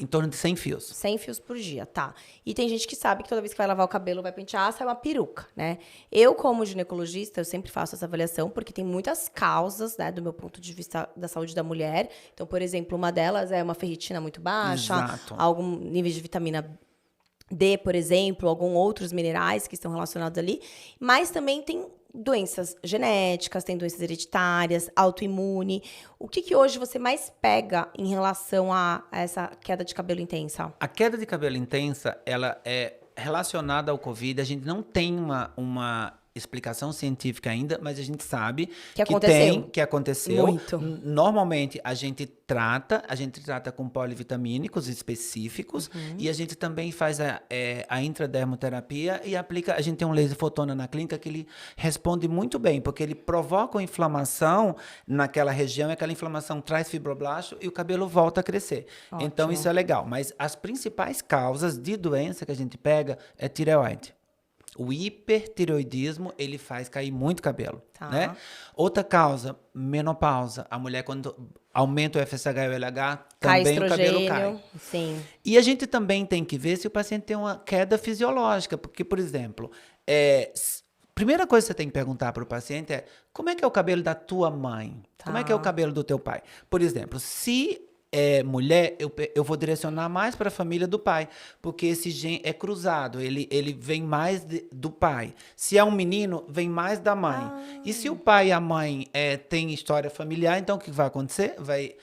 Em torno de 100 fios. 100 fios por dia, tá. E tem gente que sabe que toda vez que vai lavar o cabelo, vai pentear, sai uma peruca, né? Eu, como ginecologista, eu sempre faço essa avaliação, porque tem muitas causas, né, do meu ponto de vista da saúde da mulher. Então, por exemplo, uma delas é uma ferritina muito baixa, Exato. algum nível de vitamina D, por exemplo, alguns outros minerais que estão relacionados ali. Mas também tem doenças genéticas, tem doenças hereditárias, autoimune. O que hoje você mais pega em relação a essa queda de cabelo intensa? A queda de cabelo intensa, ela é relacionada ao Covid. A gente não tem uma explicação científica ainda, mas a gente sabe que aconteceu. Muito. Normalmente, a gente trata com polivitamínicos específicos e a gente também faz a intradermoterapia e aplica. A gente tem um laser fotona na clínica que ele responde muito bem, porque ele provoca uma inflamação naquela região e aquela inflamação traz fibroblasto e o cabelo volta a crescer. Ótimo. Então, isso é legal. Mas as principais causas de doença que a gente pega é tireoide. O hipertireoidismo, ele faz cair muito cabelo, né? Outra causa, menopausa. A mulher, quando aumenta o FSH e o LH, também o cabelo cai. Sim. E a gente também tem que ver se o paciente tem uma queda fisiológica. Porque, por exemplo, primeira coisa que você tem que perguntar para o paciente é como é que é o cabelo da tua mãe? Como é que é o cabelo do teu pai? Por exemplo, se mulher, eu vou direcionar mais para a família do pai, porque esse gene é cruzado, ele vem mais do pai. Se é um menino, vem mais da mãe. E se o pai e a mãe têm história familiar, então o que vai acontecer? Vai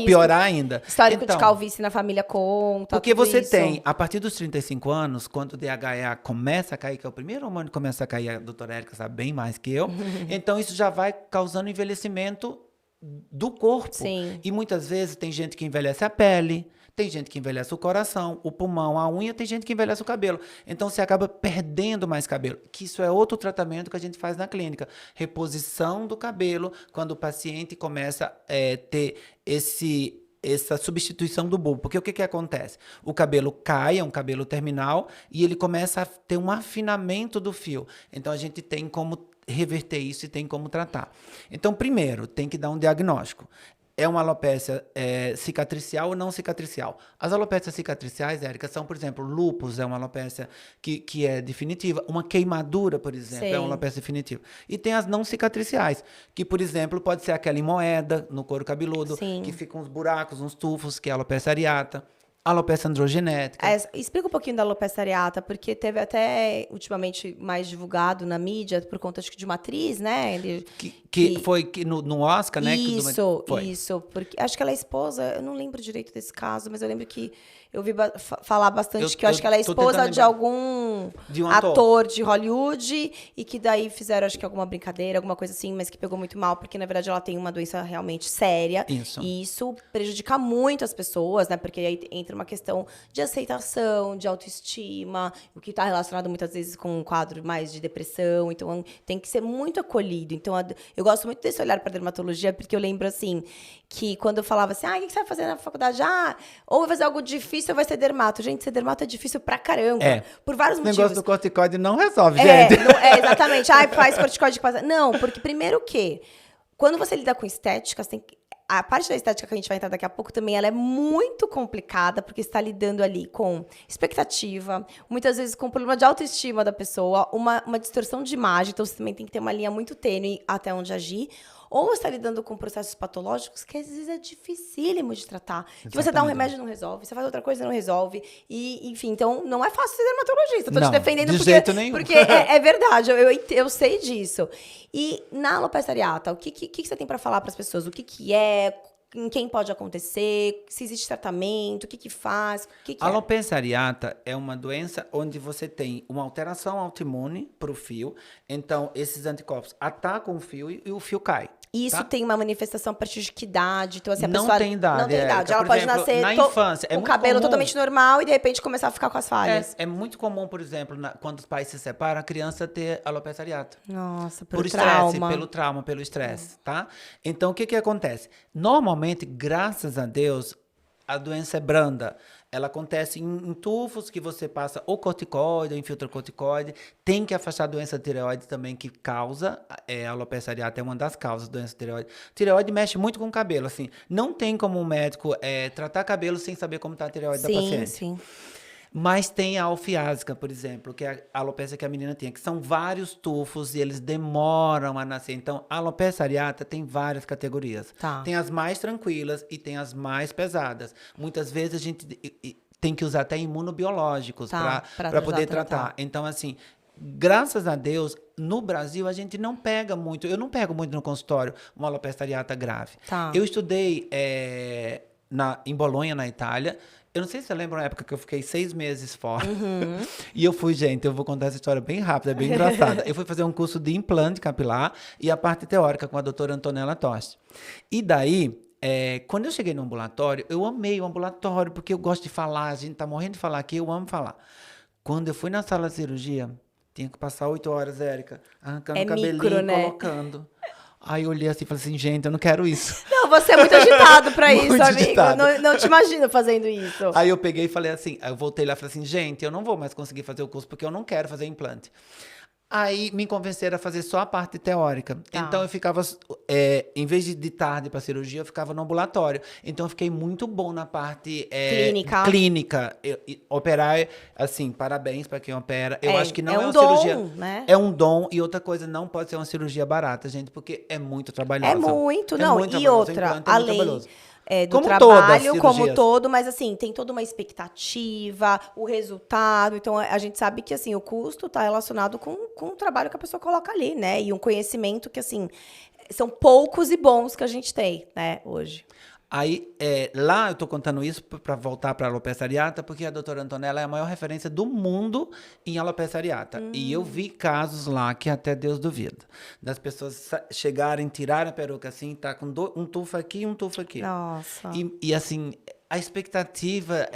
piorar ainda. Histórico de calvície na família conta. Porque você tem, a partir dos 35 anos, quando o DHEA começa a cair, que é o primeiro hormônio que começa a cair, a doutora Érica sabe bem mais que eu, então isso já vai causando envelhecimento do corpo. Sim. E muitas vezes tem gente que envelhece a pele, tem gente que envelhece o coração, o pulmão, a unha, tem gente que envelhece o cabelo. Então, você acaba perdendo mais cabelo. Que isso é outro tratamento que a gente faz na clínica. Reposição do cabelo, quando o paciente começa a ter essa substituição do bulbo. Porque o que acontece? O cabelo cai, é um cabelo terminal, e ele começa a ter um afinamento do fio. Então, a gente tem como reverter isso e tem como tratar. Então, primeiro, tem que dar um diagnóstico. É uma alopécia cicatricial ou não cicatricial? As alopécias cicatriciais, Érica, são, por exemplo, lúpus é uma alopécia que é definitiva. Uma queimadura, por exemplo, é uma alopécia definitiva. E tem as não cicatriciais, que, por exemplo, pode ser aquela em moeda, no couro cabeludo, que ficam uns buracos, uns tufos, que é a alopecia areata. Alopecia androgenética. Explica um pouquinho da alopecia areata, porque teve até, ultimamente, mais divulgado na mídia, por conta, acho que, de uma atriz, né? Que foi no Oscar, né? Isso. Porque, acho que ela é esposa, eu não lembro direito desse caso, mas eu lembro que eu vi falar bastante que eu acho que ela é esposa de algum ator de Hollywood e que daí fizeram, acho que, alguma brincadeira, alguma coisa assim, mas que pegou muito mal, porque, na verdade, ela tem uma doença realmente séria. Isso. E isso prejudica muito as pessoas, né? Porque aí entra uma questão de aceitação, de autoestima, o que está relacionado muitas vezes com um quadro mais de depressão. Então, tem que ser muito acolhido. Então, eu gosto muito desse olhar para dermatologia, porque eu lembro, assim, que quando eu falava assim, o que você vai fazer na faculdade? Ou vai fazer algo difícil ou vai ser dermato. Gente, ser dermato é difícil pra caramba. Por vários motivos. O negócio do corticoide não resolve, gente. Exatamente. Faz corticoide. Não, porque primeiro que, quando você lida com estética, você tem que... A parte da estética que a gente vai entrar daqui a pouco também, ela é muito complicada, porque você está lidando ali com expectativa, muitas vezes com problema de autoestima da pessoa, uma distorção de imagem, então você também tem que ter uma linha muito tênue até onde agir. Ou você está lidando com processos patológicos que às vezes é dificílimo de tratar. Que você dá um remédio e não resolve, você faz outra coisa e não resolve. E, enfim, então não é fácil ser dermatologista. Estou te defendendo de jeito nenhum. Porque é verdade, eu sei disso. E na alopecia areata, o que você tem para falar para as pessoas? O que é? Em quem pode acontecer? Se existe tratamento? O que faz? A alopecia areata é uma doença onde você tem uma alteração autoimune para o fio. Então, esses anticorpos atacam o fio e o fio cai. Isso tem uma manifestação a partir de que idade? Então, assim, não tem idade. Não tem idade. Ela pode nascer na infância. com o cabelo totalmente normal e, de repente, começar a ficar com as falhas. É muito comum, por exemplo, quando os pais se separam, a criança ter alopecia areata. Nossa, por estresse, pelo trauma, pelo estresse, tá? Então, o que acontece? Normalmente, graças a Deus, a doença é branda. Ela acontece em tufos que você passa ou corticoide, ou infiltra corticoide. Tem que afastar a doença tireoide também, que causa, a alopecia areata é uma das causas da doença tireoide. Tireoide mexe muito com o cabelo, assim. Não tem como um médico tratar cabelo sem saber como está a tireoide da paciente. Sim. Mas tem a alfiásica, por exemplo, que é a alopecia que a menina tem, que são vários tufos e eles demoram a nascer. Então, a alopecia areata tem várias categorias. Tá. Tem as mais tranquilas e tem as mais pesadas. Muitas vezes a gente tem que usar até imunobiológicos para poder tratar. Então, assim, graças a Deus, no Brasil, a gente não pega muito. Eu não pego muito no consultório uma alopecia areata grave. Tá. Eu estudei em Bolonha, na Itália. Eu não sei se você lembra uma época que eu fiquei 6 meses fora. E eu fui, gente, eu vou contar essa história bem rápida, é bem engraçada. Eu fui fazer um curso de implante capilar e a parte teórica com a doutora Antonella Tosti. E daí, quando eu cheguei no ambulatório, eu amei o ambulatório, porque eu gosto de falar, a gente tá morrendo de falar aqui, eu amo falar. Quando eu fui na sala de cirurgia, tinha que passar 8 horas, Érica, arrancando o cabelinho, né? Colocando. Aí eu olhei assim e falei assim, gente, eu não quero isso. Não, você é muito agitado pra isso, Muito amigo. agitado. Não te imagino fazendo isso. Aí eu peguei e falei assim, eu voltei lá e falei assim, gente, eu não vou mais conseguir fazer o curso porque eu não quero fazer implante. Aí me convenceram a fazer só a parte teórica. Tá. Então eu ficava, em vez de tarde para cirurgia, eu ficava no ambulatório. Então eu fiquei muito bom na parte clínica. Operar, assim, parabéns para quem opera. Eu acho que não é uma cirurgia. Né? É um dom. E outra coisa, não pode ser uma cirurgia barata, gente, porque é muito trabalhosa. É muito, muito e outra, além do como trabalho como todo, mas assim, tem toda uma expectativa, o resultado. Então, a gente sabe que assim, o custo está relacionado com o trabalho que a pessoa coloca ali, né? E um conhecimento que, assim, são poucos e bons que a gente tem, né, hoje. Aí, lá eu tô contando isso para voltar para a alopecia areata, porque a doutora Antonella é a maior referência do mundo em alopecia areata. E eu vi casos lá que até Deus duvida. Das pessoas chegarem, tirarem a peruca assim, tá com um tufo aqui e um tufo aqui. Nossa. E assim, a expectativa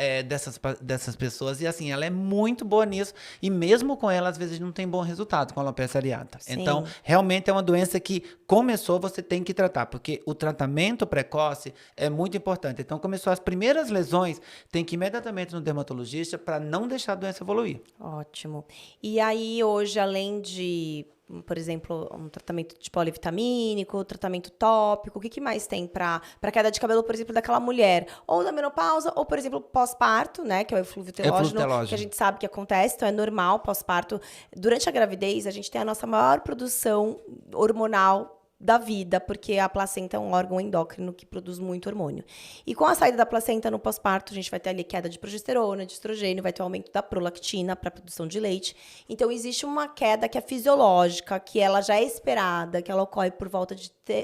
dessas pessoas, e assim, ela é muito boa nisso, e mesmo com ela, às vezes não tem bom resultado com a alopecia areata. Sim. Então, realmente é uma doença que começou, você tem que tratar, porque o tratamento precoce é muito importante. Então, começou as primeiras lesões, tem que ir imediatamente no dermatologista para não deixar a doença evoluir. Ótimo. E aí, hoje, além de, por exemplo, um tratamento de polivitamínico, tratamento tópico, o que mais tem para queda de cabelo, por exemplo, daquela mulher? Ou da menopausa, ou, por exemplo, pós-parto, né? Que é o eflúvio telógeno, que a gente sabe que acontece, então é normal, pós-parto. Durante a gravidez, a gente tem a nossa maior produção hormonal da vida, porque a placenta é um órgão endócrino que produz muito hormônio. E com a saída da placenta no pós-parto, a gente vai ter ali queda de progesterona, de estrogênio, vai ter um aumento da prolactina para a produção de leite. Então, existe uma queda que é fisiológica, que ela já é esperada, que ela ocorre por volta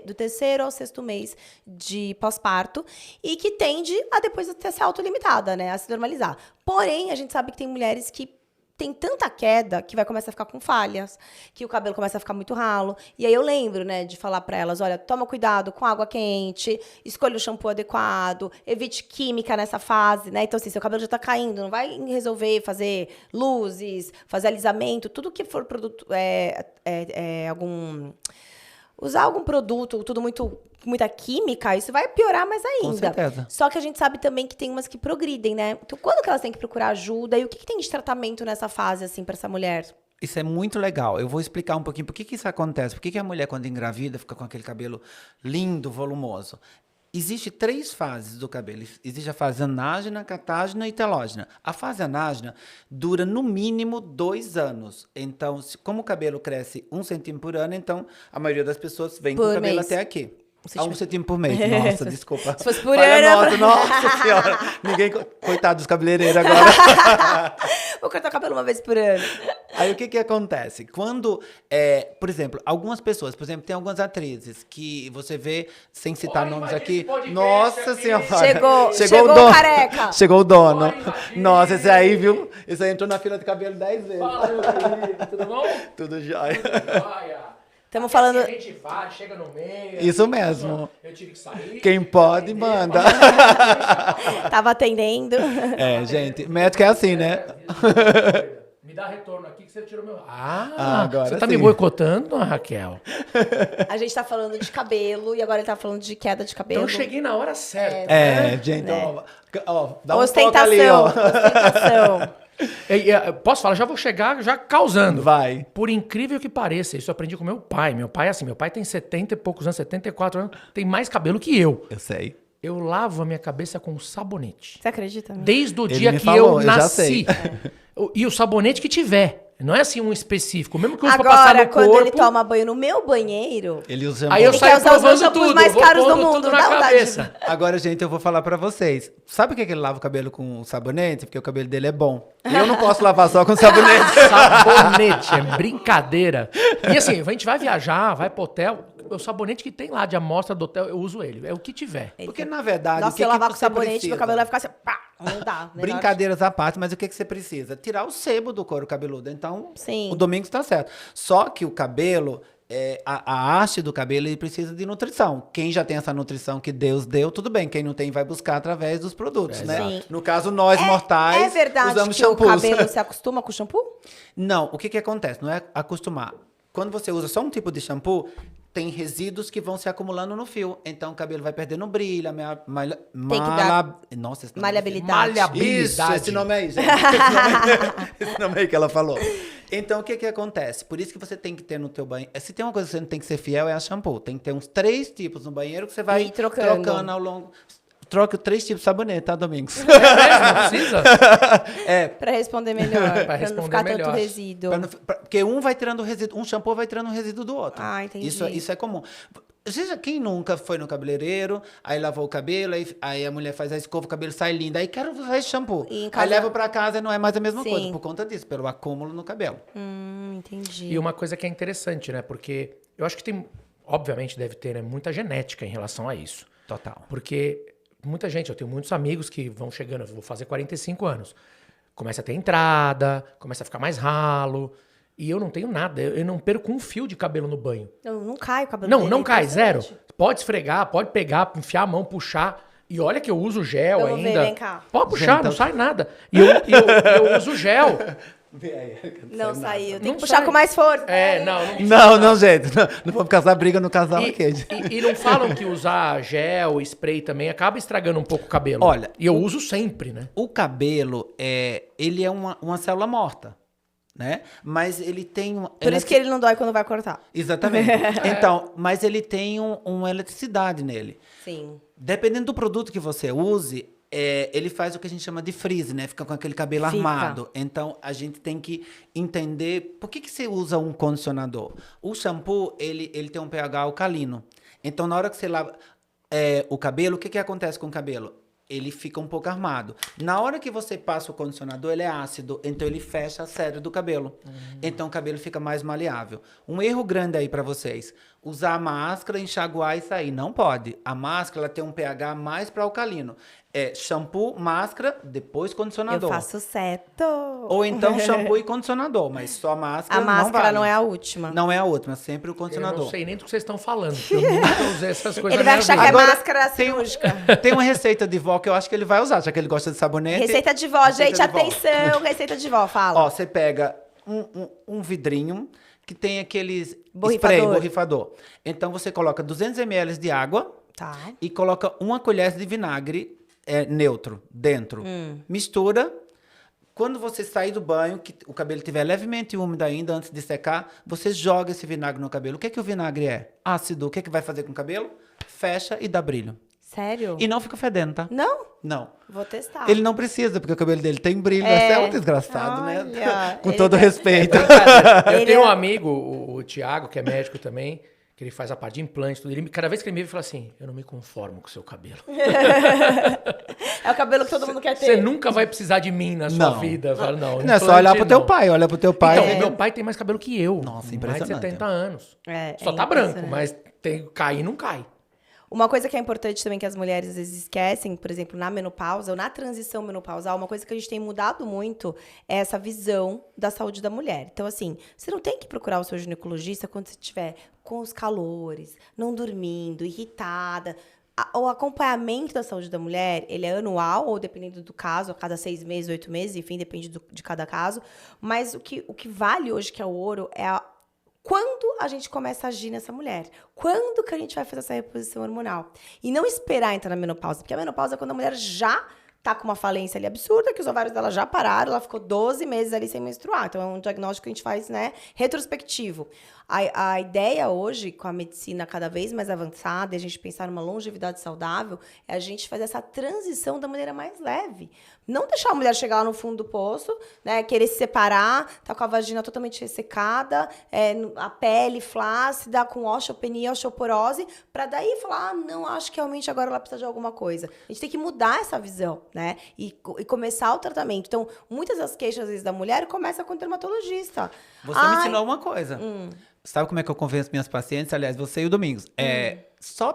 do terceiro ao sexto mês de pós-parto e que tende a depois a ser autolimitada, né, a se normalizar. Porém, a gente sabe que tem mulheres que tem tanta queda que vai começar a ficar com falhas, que o cabelo começa a ficar muito ralo. E aí eu lembro, né, de falar para elas, olha, toma cuidado com água quente, escolha o shampoo adequado, evite química nessa fase, né? Então, assim, seu cabelo já tá caindo, não vai resolver fazer luzes, fazer alisamento, tudo que for produto, usar algum produto, tudo muita química, isso vai piorar mais ainda. Com certeza. Só que a gente sabe também que tem umas que progridem, né? Então, quando que elas têm que procurar ajuda? E o que tem de tratamento nessa fase, assim, pra essa mulher? Isso é muito legal. Eu vou explicar um pouquinho por que isso acontece. Por que a mulher, quando engravida, fica com aquele cabelo lindo, volumoso. Existem 3 fases do cabelo. Existe a fase anágena, catágena e telógena. A fase anágena dura, no mínimo, 2 anos. Então, como o cabelo cresce 1 centímetro por ano, então a maioria das pessoas vem com o cabelo até aqui. A 1 centímetro por mês. Nossa, desculpa. Se fosse por ano... Nossa senhora. Ninguém... Coitado dos cabeleireiros agora. Vou cortar o cabelo uma vez por ano. Aí o que acontece? Quando, por exemplo, algumas pessoas, por exemplo, tem algumas atrizes que você vê, sem citar nomes aqui. Nossa senhora. Chegou o dono. Careca. Chegou o dono. Nossa, esse aí, viu? Esse aí entrou na fila de cabelo 10 vezes. Fala, meu querido, tudo bom? Tudo jóia. Estamos falando... A gente vai, chega no meio. Isso mesmo. Eu tive que sair. Quem pode, manda. Tava atendendo. Gente, médico é assim, né? Me dá retorno aqui que você tirou meu... agora você tá sim. me boicotando, Raquel? A gente tá falando de cabelo e agora ele tá falando de queda de cabelo. Então eu cheguei na hora certa. Gente, ó, dá um ostentação, foco ali, ó. ostentação. Posso falar? Já vou chegar já causando. Vai. Por incrível que pareça, isso eu aprendi com meu pai. Meu pai, assim, meu pai tem 70 e poucos anos, 74 anos, tem mais cabelo que eu. Eu sei. Eu lavo a minha cabeça com sabonete. Você acredita? Desde o Ele dia me que falou, eu eu já nasci. sei. E o sabonete que tiver. Não é assim um específico. Mesmo que eu use pra Agora, passar no quando corpo... ele toma banho no meu banheiro... Ele usa Aí eu Ele saio quer usar os meus provando shampoos tudo. mais vou caros do pondo mundo, tudo dá na vontade de- cabeça. Agora, gente, eu vou falar pra vocês. Sabe por que ele lava o cabelo com sabonete? Porque o cabelo dele é bom. E eu não posso lavar só com sabonete. Sabonete, é brincadeira. E assim, a gente vai viajar, vai pro hotel, o sabonete que tem lá de amostra do hotel, eu uso ele. É o que tiver. Porque, na verdade, Nossa, o se eu que lavar que com você sabonete, precisa? meu cabelo vai ficar assim... Pá, não dá. Melhor. Brincadeiras à parte, mas o que você precisa? Tirar o sebo do couro cabeludo. Então, Sim. o Domingos está certo. Só que o cabelo, a haste do cabelo, ele precisa de nutrição. Quem já tem essa nutrição que Deus deu, tudo bem. Quem não tem, vai buscar através dos produtos, né? Sim. No caso, nós mortais, É verdade usamos que shampoos. o cabelo se acostuma com o shampoo? Não, o que acontece? Não é acostumar. Quando você usa só um tipo de shampoo, tem resíduos que vão se acumulando no fio. Então o cabelo vai perdendo brilho, Nossa, esse nome Maleabilidade. Isso, esse nome aí, gente. Esse nome aí que ela falou. Então, o que acontece? Por isso que você tem que ter no teu banheiro... Se tem uma coisa que você não tem que ser fiel, é a shampoo. Tem que ter uns 3 tipos no banheiro que você vai E trocando. trocando ao longo... Troca 3 tipos de sabonete, tá, Domingos? É mesmo? Não precisa? Pra responder melhor. pra não responder ficar melhor. tanto resíduo. Porque um vai tirando o resíduo, um shampoo vai tirando o resíduo do outro. Ah, entendi. Isso é comum. Seja quem nunca foi no cabeleireiro, aí lavou o cabelo, aí a mulher faz a escova, o cabelo sai lindo, aí quero usar esse shampoo. E em casa- Aí leva pra casa e não é mais a mesma Sim. coisa, por conta disso, pelo acúmulo no cabelo. Entendi. E uma coisa que é interessante, né? Porque eu acho que tem... Obviamente deve ter, né, muita genética em relação a isso. Total. Porque muita gente, eu tenho muitos amigos que vão chegando, eu vou fazer 45 anos. Começa a ter entrada, começa a ficar mais ralo. E eu não tenho nada, eu não perco um fio de cabelo no banho. Não cai o cabelo Não, dele, não cai, zero. impressionante. Pode esfregar, pode pegar, enfiar a mão, puxar. E olha que eu uso gel Vamos ver, ainda. vem cá. Pode puxar, Gente, não sai nada. E eu uso gel. Não saiu. Tem Não que puxar sai. com mais força. Não, gente. Não vamos casar briga no casal aqui. E não falam que usar gel, spray também acaba estragando um pouco o cabelo. Olha, E eu uso sempre, né? O cabelo, ele é uma célula morta, né? Mas ele tem... Por isso que ele não dói quando vai cortar. Exatamente. Então, mas ele tem uma eletricidade nele. Sim. Dependendo do produto que você use, ele faz o que a gente chama de frizz, né? Fica com aquele cabelo Fica. armado. Então, a gente tem que entender por que você usa um condicionador. O shampoo, ele tem um pH alcalino. Então, na hora que você lava o cabelo, o que acontece com o cabelo? Ele fica um pouco armado. Na hora que você passa o condicionador, ele é ácido, então ele fecha a série do cabelo. Então o cabelo fica mais maleável. Um erro grande aí para vocês: usar a máscara, enxaguar e sair. Não pode. A máscara ela tem um pH mais para alcalino. Shampoo, máscara, depois condicionador. Eu faço certo. Ou então shampoo e condicionador, mas só máscara A máscara não vale. não é a última. Não é a última, sempre o Eu condicionador. não sei nem do que vocês estão falando, porque eu nunca usei essas coisas Ele na vai minha achar que vida. é Agora, máscara cirúrgica. Tem uma receita de vó que eu acho que ele vai usar, já que ele gosta de sabonete. Receita de vó, Receita gente, de vó. atenção. Receita de vó, fala. Ó, você pega um vidrinho que tem aqueles Borrifador. spray, borrifador. Então, você coloca 200 ml de água Tá. e coloca uma colher de vinagre neutro dentro. Mistura. Quando você sair do banho, que o cabelo estiver levemente úmido ainda, antes de secar, você joga esse vinagre no cabelo. O que o vinagre é? Ácido. O que vai fazer com o cabelo? Fecha e dá brilho. Sério? E não fica fedendo, tá? Não? Não. Vou testar. Ele não precisa, porque o cabelo dele tem brilho. Esse é um desgraçado, Olha, né? Com ele todo tá- respeito. Eu Ele tenho é- um amigo, o Thiago, que é médico também, que ele faz a parte de implante, tudo. Cada vez que ele me vê, ele fala assim: eu não me conformo com o seu cabelo. É o cabelo que todo mundo quer ter. Você nunca vai precisar de mim na sua Não. vida. Eu falo, não, Não é só implante olhar pro teu não. pai. Olha pro teu pai. Então, meu pai tem mais cabelo que eu. Nossa, Mais impressionante. de 70 anos. Só É tá branco, impressionante. mas cair não cai. Uma coisa que é importante também que as mulheres às vezes esquecem, por exemplo, na menopausa ou na transição menopausal, uma coisa que a gente tem mudado muito é essa visão da saúde da mulher. Então, assim, você não tem que procurar o seu ginecologista quando você estiver com os calores, não dormindo, irritada. O acompanhamento da saúde da mulher, ele é anual ou dependendo do caso, a cada 6 meses, 8 meses, enfim, depende de cada caso. Mas o que vale hoje, que é o ouro, é quando a gente começa a agir nessa mulher? Quando que a gente vai fazer essa reposição hormonal? E não esperar entrar na menopausa, porque a menopausa é quando a mulher já tá com uma falência ali absurda, que os ovários dela já pararam, ela ficou 12 meses ali sem menstruar. Então, é um diagnóstico que a gente faz, né, retrospectivo. A ideia hoje, com a medicina cada vez mais avançada, e a gente pensar numa longevidade saudável, é a gente fazer essa transição da maneira mais leve. Não deixar a mulher chegar lá no fundo do poço, né, querer se separar, tá com a vagina totalmente ressecada, a pele flácida, com osteopenia, osteoporose, para daí falar, não, acho que realmente agora ela precisa de alguma coisa. A gente tem que mudar essa visão, né, e começar o tratamento. Então, muitas das queixas, às vezes, da mulher começam com o dermatologista. Você me ensinou uma coisa. Sabe como é que eu convenço minhas pacientes? Aliás, você e o Domingos. Só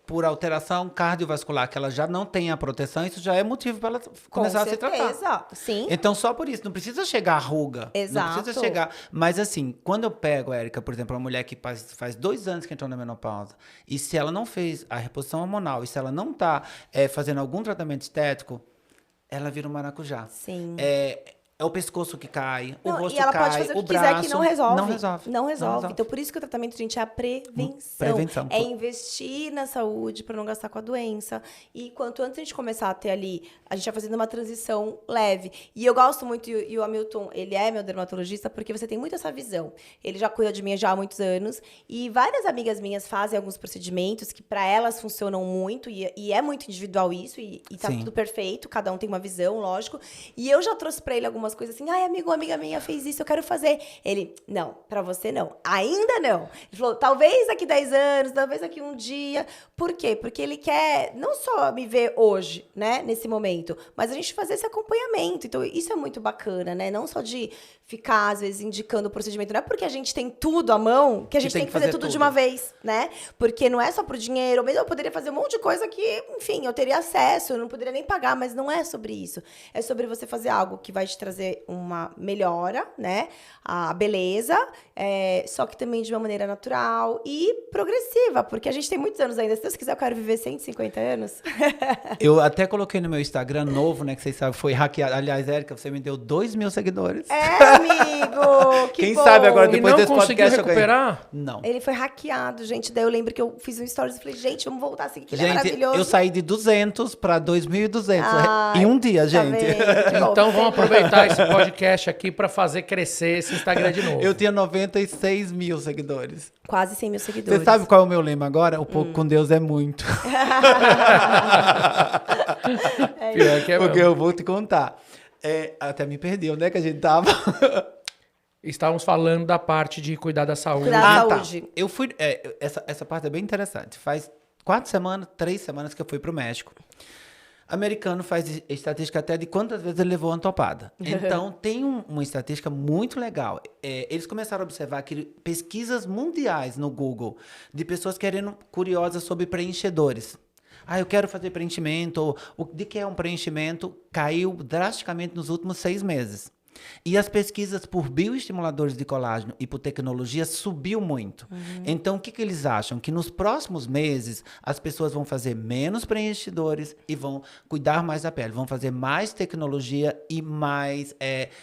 por alteração cardiovascular, que ela já não tem a proteção, isso já é motivo para ela começar a se tratar. Com certeza, sim. Então, só por isso. Não precisa chegar a ruga. Exato. Não precisa chegar. Mas, assim, quando eu pego, Érica, por exemplo, uma mulher que faz 2 anos que entrou na menopausa, e se ela não fez a reposição hormonal, e se ela não tá fazendo algum tratamento estético, ela vira um maracujá. Sim. É o pescoço que cai, o Não, rosto e ela cai, pode fazer o o que quiser braço. que não resolve. Não resolve. Então, por isso que o tratamento, gente, é a prevenção. Prevenção. É investir na saúde para não gastar com a doença. E quanto antes a gente começar a ter ali, a gente vai fazendo uma transição leve. E eu gosto muito, e o Hamilton, ele é meu dermatologista, porque você tem muito essa visão. Ele já cuida de mim já há muitos anos. E várias amigas minhas fazem alguns procedimentos que para elas funcionam muito. E é muito individual isso. E tá Sim. tudo perfeito. Cada um tem uma visão, lógico. E eu já trouxe para ele algumas coisas assim. Ai, amigo, uma amiga minha fez isso, eu quero fazer. Ele, não, pra você não. Ainda não. Ele falou, talvez daqui 10 anos, talvez daqui um dia. Por quê? Porque ele quer não só me ver hoje, né, nesse momento, mas a gente fazer esse acompanhamento. Então, isso é muito bacana, né? Não só de ficar, às vezes, indicando o procedimento. Não é porque a gente tem tudo à mão que a gente tem que fazer tudo de uma vez, né? Porque não é só pro dinheiro. Mesmo eu poderia fazer um monte de coisa que, enfim, eu teria acesso, eu não poderia nem pagar, mas não é sobre isso. É sobre você fazer algo que vai te trazer trazer uma melhora, né? A beleza, só que também de uma maneira natural e progressiva, porque a gente tem muitos anos ainda. Se Deus quiser, eu quero viver 150 anos. Eu até coloquei no meu Instagram novo, né? Que vocês sabem, foi hackeado. Aliás, Érica, você me deu 2.000 seguidores. Amigo! Que Quem bom. sabe agora, E depois não desse conseguiu podcast, recuperar? Não. Ele foi hackeado, gente. Daí eu lembro que eu fiz um stories e falei, gente, vamos voltar a seguir, que ele é Gente, maravilhoso. eu saí de 200 para 2.200 Ai, em um dia, tá gente. vendo? Que bom. Então vamos aproveitar esse podcast aqui para fazer crescer esse Instagram de novo. Eu tinha 96 mil seguidores. Quase 100 mil seguidores. Você sabe qual é o meu lema agora? O pouco com Deus é muito. Pior que é Porque mesmo. eu vou te contar. Até me perdi. Onde é que a gente tava? Estávamos falando da parte de cuidar da saúde. Cuidar da saúde. Tá. Eu fui. Essa parte é bem interessante. Faz 3 semanas que eu fui pro México. Americano faz estatística até de quantas vezes ele levou uma topada. Então, tem uma estatística muito legal. Eles começaram a observar que pesquisas mundiais no Google de pessoas curiosas sobre preenchedores. Eu quero fazer preenchimento. De que é um preenchimento? Caiu drasticamente nos últimos 6 meses. E as pesquisas por bioestimuladores de colágeno e por tecnologia subiu muito. Então, o que eles acham? Que nos próximos meses, as pessoas vão fazer menos preenchedores e vão cuidar mais da pele. Vão fazer mais tecnologia e mais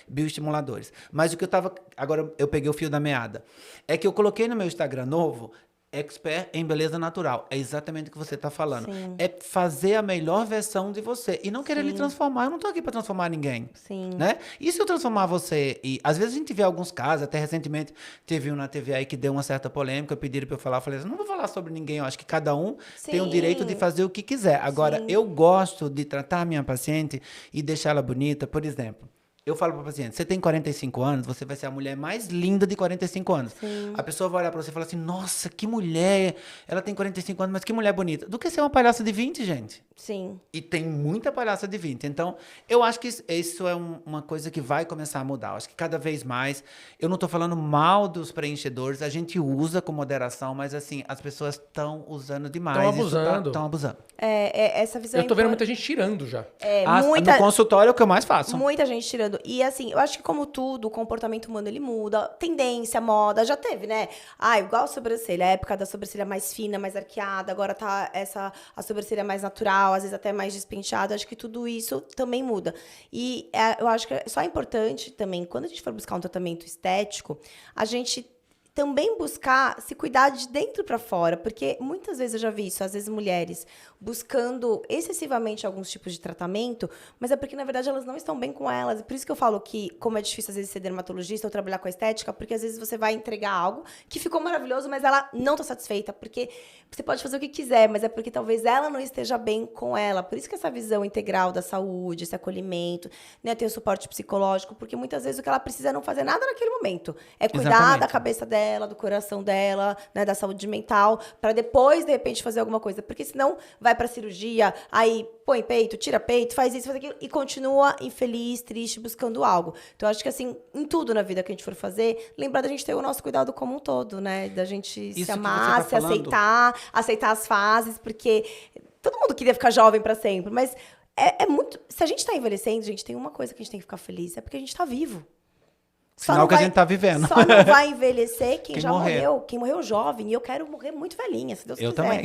bioestimuladores. Mas o que eu tava... Agora, eu peguei o fio da meada. É que eu coloquei no meu Instagram novo... Expert em beleza natural. É exatamente o que você está falando. Sim. É fazer a melhor versão de você. E não querer lhe transformar. Eu não estou aqui para transformar ninguém. Sim. Né? E se eu transformar você? E às vezes a gente vê alguns casos, até recentemente teve um na TV aí que deu uma certa polêmica, pediram para eu falar. Eu falei assim, não vou falar sobre ninguém. Eu acho que cada um tem o direito de fazer o que quiser. Agora, eu gosto de tratar a minha paciente e deixar ela bonita. Por exemplo, eu falo para o paciente, você tem 45 anos, você vai ser a mulher mais linda de 45 anos. Sim. A pessoa vai olhar para você e falar assim, nossa, que mulher, ela tem 45 anos, mas que mulher bonita. Do que ser uma palhaça de 20, gente? Sim. E tem muita palhaça de 20. Então, eu acho que isso é uma coisa que vai começar a mudar. Eu acho que cada vez mais, eu não estou falando mal dos preenchedores, a gente usa com moderação, mas assim, as pessoas estão usando demais. Estão abusando. Estão abusando. Essa visão Eu tô vendo importante. muita gente tirando já. Muita... No consultório é o que eu mais faço. Muita gente tirando. E assim, eu acho que como tudo, o comportamento humano, ele muda. Tendência, moda, já teve, né? Igual a sobrancelha. A época da sobrancelha mais fina, mais arqueada. Agora tá a sobrancelha mais natural, às vezes até mais despenteada. Acho que tudo isso também muda. E eu acho que só é importante também, quando a gente for buscar um tratamento estético, a gente também buscar se cuidar de dentro para fora, porque muitas vezes eu já vi isso, às vezes mulheres buscando excessivamente alguns tipos de tratamento, mas é porque, na verdade, elas não estão bem com elas. E por isso que eu falo que, como é difícil, às vezes, ser dermatologista ou trabalhar com a estética, porque, às vezes, você vai entregar algo que ficou maravilhoso, mas ela não está satisfeita, porque você pode fazer o que quiser, mas é porque talvez ela não esteja bem com ela. Por isso que essa visão integral da saúde, esse acolhimento, né, ter o suporte psicológico, porque muitas vezes o que ela precisa é não fazer nada naquele momento. É cuidar Exatamente. da cabeça dela, do coração dela, né, da saúde mental, para depois, de repente, fazer alguma coisa. Porque senão vai pra cirurgia, aí põe peito, tira peito, faz isso, faz aquilo, e continua infeliz, triste, buscando algo. Então, eu acho que, assim, em tudo na vida que a gente for fazer, lembrar da gente ter o nosso cuidado como um todo, né? Da gente Isso se que amar, você tá se falando. aceitar as fases, porque todo mundo queria ficar jovem pra sempre, mas é muito... Se a gente tá envelhecendo, gente, tem uma coisa que a gente tem que ficar feliz, é porque a gente tá vivo. Sinal que a gente tá vivendo. Só não vai envelhecer quem já morrer. morreu. Quem morreu jovem. E eu quero morrer muito velhinha, se Deus Eu quiser. também.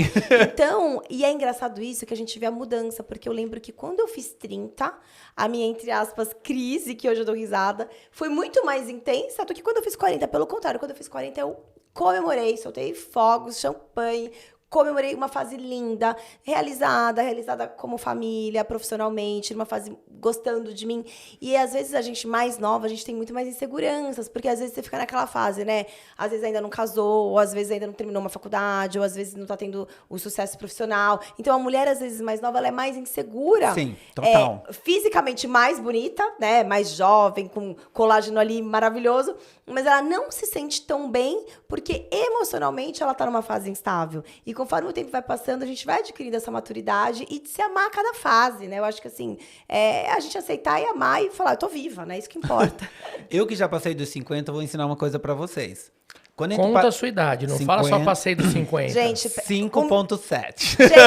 Então, e é engraçado isso, que a gente vê a mudança. Porque eu lembro que quando eu fiz 30, a minha, entre aspas, crise, que hoje eu dou risada, foi muito mais intensa do que quando eu fiz 40. Pelo contrário, quando eu fiz 40, eu comemorei, soltei fogos, champanhe, comemorei uma fase linda, realizada como família, profissionalmente, numa fase gostando de mim. E às vezes a gente mais nova, a gente tem muito mais inseguranças, porque às vezes você fica naquela fase, né? Às vezes ainda não casou, ou às vezes ainda não terminou uma faculdade, ou às vezes não tá tendo o sucesso profissional. Então a mulher, às vezes mais nova, ela é mais insegura. Sim, total. Fisicamente mais bonita, né? Mais jovem, com colágeno ali maravilhoso, mas ela não se sente tão bem, porque emocionalmente ela tá numa fase instável. E conforme o tempo vai passando, a gente vai adquirindo essa maturidade e de se amar a cada fase, né? Eu acho que, assim, a gente aceitar e amar e falar, eu tô viva, né? Isso que importa. Eu que já passei dos 50, vou ensinar uma coisa pra vocês. Quando a gente Conta a sua idade, não fala só passei dos 50. Gente, 5.7. Gente, vocês têm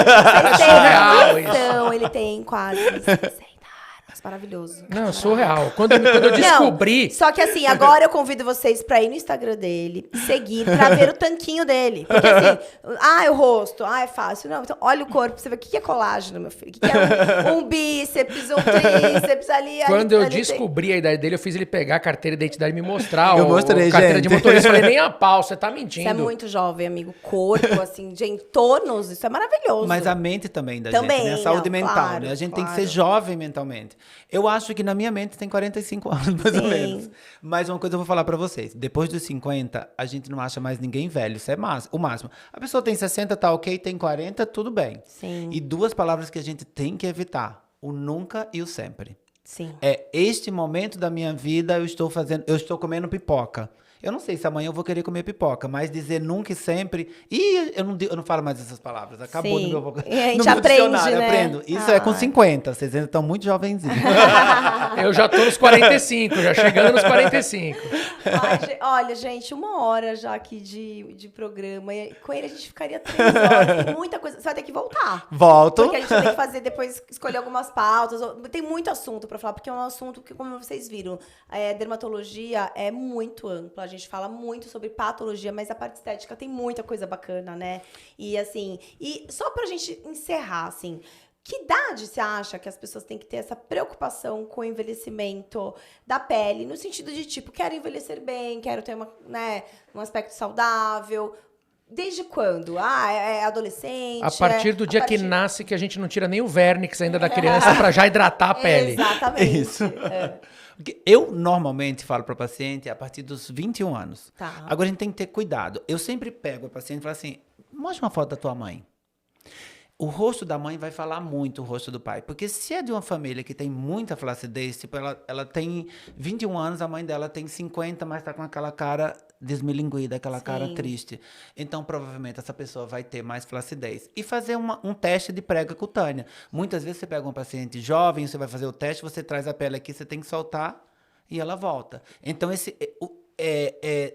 surreal noção, ele tem quase 60 anos. Nossa, maravilhoso. Não, surreal. Quando eu descobri... Não, só que assim, agora eu convido vocês pra ir no Instagram dele, seguir, pra ver o tanquinho dele. Porque assim, o rosto, é fácil. Não, então olha o corpo, você vê o que é colágeno, meu filho. O que é um bíceps, um tríceps ali. Quando eu ali descobri a idade dele, eu fiz ele pegar a carteira de identidade e me mostrar. Eu mostrei, a carteira gente. de motorista. Eu falei, nem a pau, você tá mentindo. Você é muito jovem, amigo. Corpo, assim, de entornos, isso é maravilhoso. Mas a mente também da Também, gente, né? A saúde não, mental, claro, né? A gente tem que claro. ser jovem mentalmente. Eu acho que na minha mente tem 45 anos, mais ou Sim. menos. Mas uma coisa eu vou falar pra vocês. Depois dos 50, a gente não acha mais ninguém velho. Isso é o máximo. A pessoa tem 60, tá ok. Tem 40, tudo bem. Sim. E duas palavras que a gente tem que evitar. O nunca e o sempre. Sim. Este momento da minha vida, eu estou comendo pipoca. Eu não sei se amanhã eu vou querer comer pipoca, mas dizer nunca e sempre... E eu não falo mais essas palavras. Acabou Sim. no meu vocabulário. E a gente no meu aprende, dicionário, né? eu aprendo. Isso é com 50. Vocês ainda estão muito jovenzinhos. Eu já tô nos 45, já chegando nos 45. Olha, gente, 1 hora já aqui de programa. E com ele a gente ficaria 3 horas. Tem muita coisa. Você vai ter que voltar. Volto. Porque a gente vai ter que fazer depois, escolher algumas pautas. Tem muito assunto pra falar, porque é um assunto que, como vocês viram, dermatologia é muito ampla. A gente fala muito sobre patologia, mas a parte estética tem muita coisa bacana, né? E assim, só pra gente encerrar, assim, que idade você acha que as pessoas têm que ter essa preocupação com o envelhecimento da pele? No sentido de, tipo, quero envelhecer bem, quero ter um aspecto saudável. Desde quando? É adolescente? A partir do dia que nasce, que a gente não tira nem o vernix ainda da criança pra já hidratar a pele. Exatamente. Isso. Porque eu normalmente falo para o paciente a partir dos 21 anos. Tá. Agora a gente tem que ter cuidado. Eu sempre pego o paciente e falo assim: mostra uma foto da tua mãe. O rosto da mãe vai falar muito o rosto do pai. Porque se é de uma família que tem muita flacidez, tipo, ela tem 21 anos, a mãe dela tem 50, mas tá com aquela cara desmilinguida, aquela cara triste. Então, provavelmente, essa pessoa vai ter mais flacidez. E fazer um teste de prega cutânea. Muitas vezes você pega um paciente jovem, você vai fazer o teste, você traz a pele aqui, você tem que soltar e ela volta. Então, esse é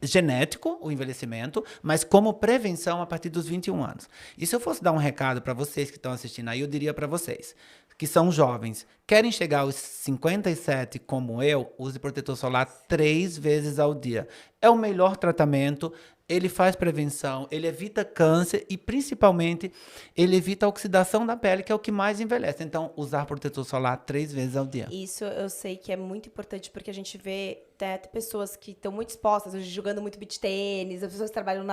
genético, o envelhecimento, mas como prevenção a partir dos 21 anos. E se eu fosse dar um recado para vocês que estão assistindo aí, eu diria para vocês, que são jovens, querem chegar aos 57 como eu, use protetor solar 3 vezes ao dia. É o melhor tratamento, ele faz prevenção, ele evita câncer e, principalmente, ele evita a oxidação da pele, que é o que mais envelhece. Então, usar protetor solar 3 vezes ao dia. Isso eu sei que é muito importante, porque a gente vê pessoas que estão muito expostas, hoje jogando muito beach tênis, as pessoas que trabalham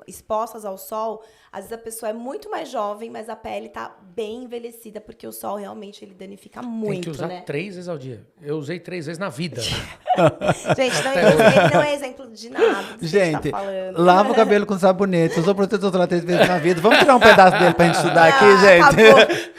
expostas ao sol. Às vezes a pessoa é muito mais jovem, mas a pele tá bem envelhecida, porque o sol realmente ele danifica muito, Tem que usar né? 3 vezes ao dia. Eu usei 3 vezes na vida. Gente, ele não é exemplo de nada. Do que a Gente, tá falando. lava o cabelo com sabonete, usa protetor solar 3 vezes na vida. Vamos tirar um pedaço dele pra gente estudar aqui, gente? Acabou.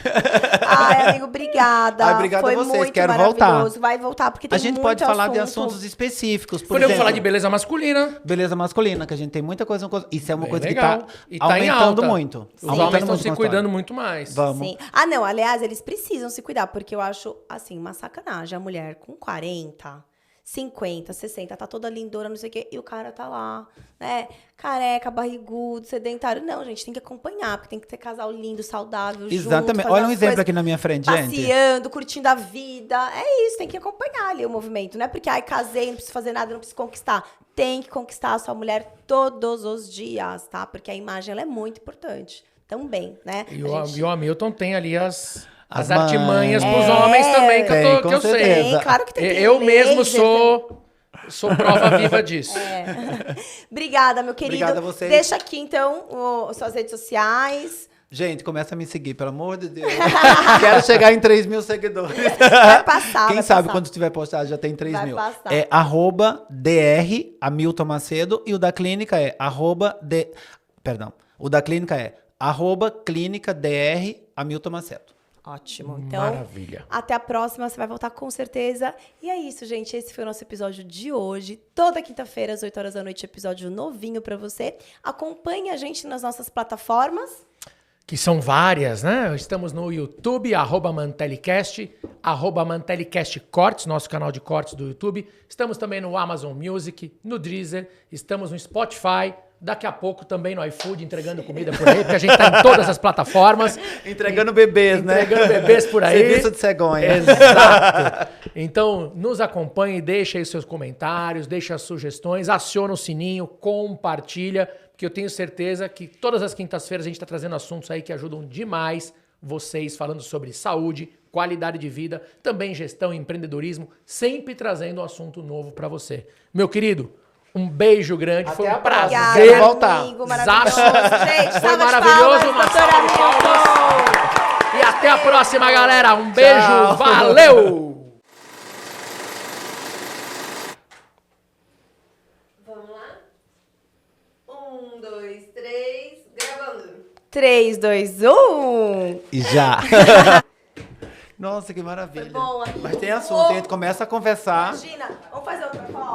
Ai, amigo, obrigada. Obrigado Foi a vocês, muito quero maravilhoso. voltar. Vai voltar, porque tem A gente muito pode falar de assunto. assuntos específicos, por Podemos exemplo, falar de beleza masculina. beleza masculina, que a gente tem muita coisa. Isso é uma Bem coisa legal. que E tá tá em aumentando alta. muito. Os Aumentando homens estão muito se o cuidando consultório. muito mais. Vamos. Sim. Não, aliás, eles precisam se cuidar, porque eu acho, assim, uma sacanagem. A mulher com 40, 50, 60, tá toda lindona, não sei o quê, e o cara tá lá, né, careca, barrigudo, sedentário. Não, gente, tem que acompanhar, porque tem que ter casal lindo, saudável, Exatamente. junto, Olha um fazer as exemplo coisas, aqui na minha frente, gente. passeando, curtindo a vida. É isso, tem que acompanhar ali o movimento. Não é porque, casei, não preciso fazer nada, não preciso conquistar. Tem que conquistar a sua mulher todos os dias, tá? Porque a imagem, ela é muito importante também, né? E o Hamilton tem ali as As artimanhas mães. pros homens também, que Tem, eu, com eu sei. certeza. Tem, claro que tem. Eu mesmo laser, sou prova viva disso. Obrigada, meu querido. Obrigada a vocês. Deixa aqui, então, suas redes sociais. Gente, começa a me seguir, pelo amor de Deus. Quero chegar em 3 mil seguidores. Vai passar, Quem vai sabe passar. quando tiver postado já tem 3 Vai mil. passar. É @dr Hamilton Macedo e o da clínica é o da clínica é @clínica dr Hamilton Macedo. Ótimo. Então, Maravilha. até a próxima, você vai voltar com certeza. E é isso, gente. Esse foi o nosso episódio de hoje. Toda quinta-feira, às 8 horas da noite, episódio novinho pra você. Acompanhe a gente nas nossas plataformas. Que são várias, né? Estamos no YouTube, @Mantelicast, @Mantelicast Cortes, nosso canal de cortes do YouTube. Estamos também no Amazon Music, no Deezer, estamos no Spotify, Daqui a pouco também no iFood, entregando comida por aí, porque a gente tá em todas as plataformas. Entregando bebês, né? Entregando bebês por aí. Serviço de cegonha. Exato. Então, nos acompanhe, deixa aí seus comentários, deixa as sugestões, aciona o sininho, compartilha, porque eu tenho certeza que todas as quintas-feiras a gente está trazendo assuntos aí que ajudam demais vocês, falando sobre saúde, qualidade de vida, também gestão e empreendedorismo, sempre trazendo um assunto novo para você. Meu querido, um beijo grande, Até foi um a próxima. prazer. Obrigada, voltar. amigo, maravilhoso. Zaço. Gente, Foi salva de maravilhoso, palmas, uma doutora salva de palmas. Milton. E até a próxima, galera. Um beijo, Tchau. valeu! Vamos lá? 1, 2, 3, gravando. 3, 2, 1. E já. Nossa, que maravilha. Foi bom, amigo. Mas tem assunto, a gente começa a conversar. Imagina, vamos fazer outra foto?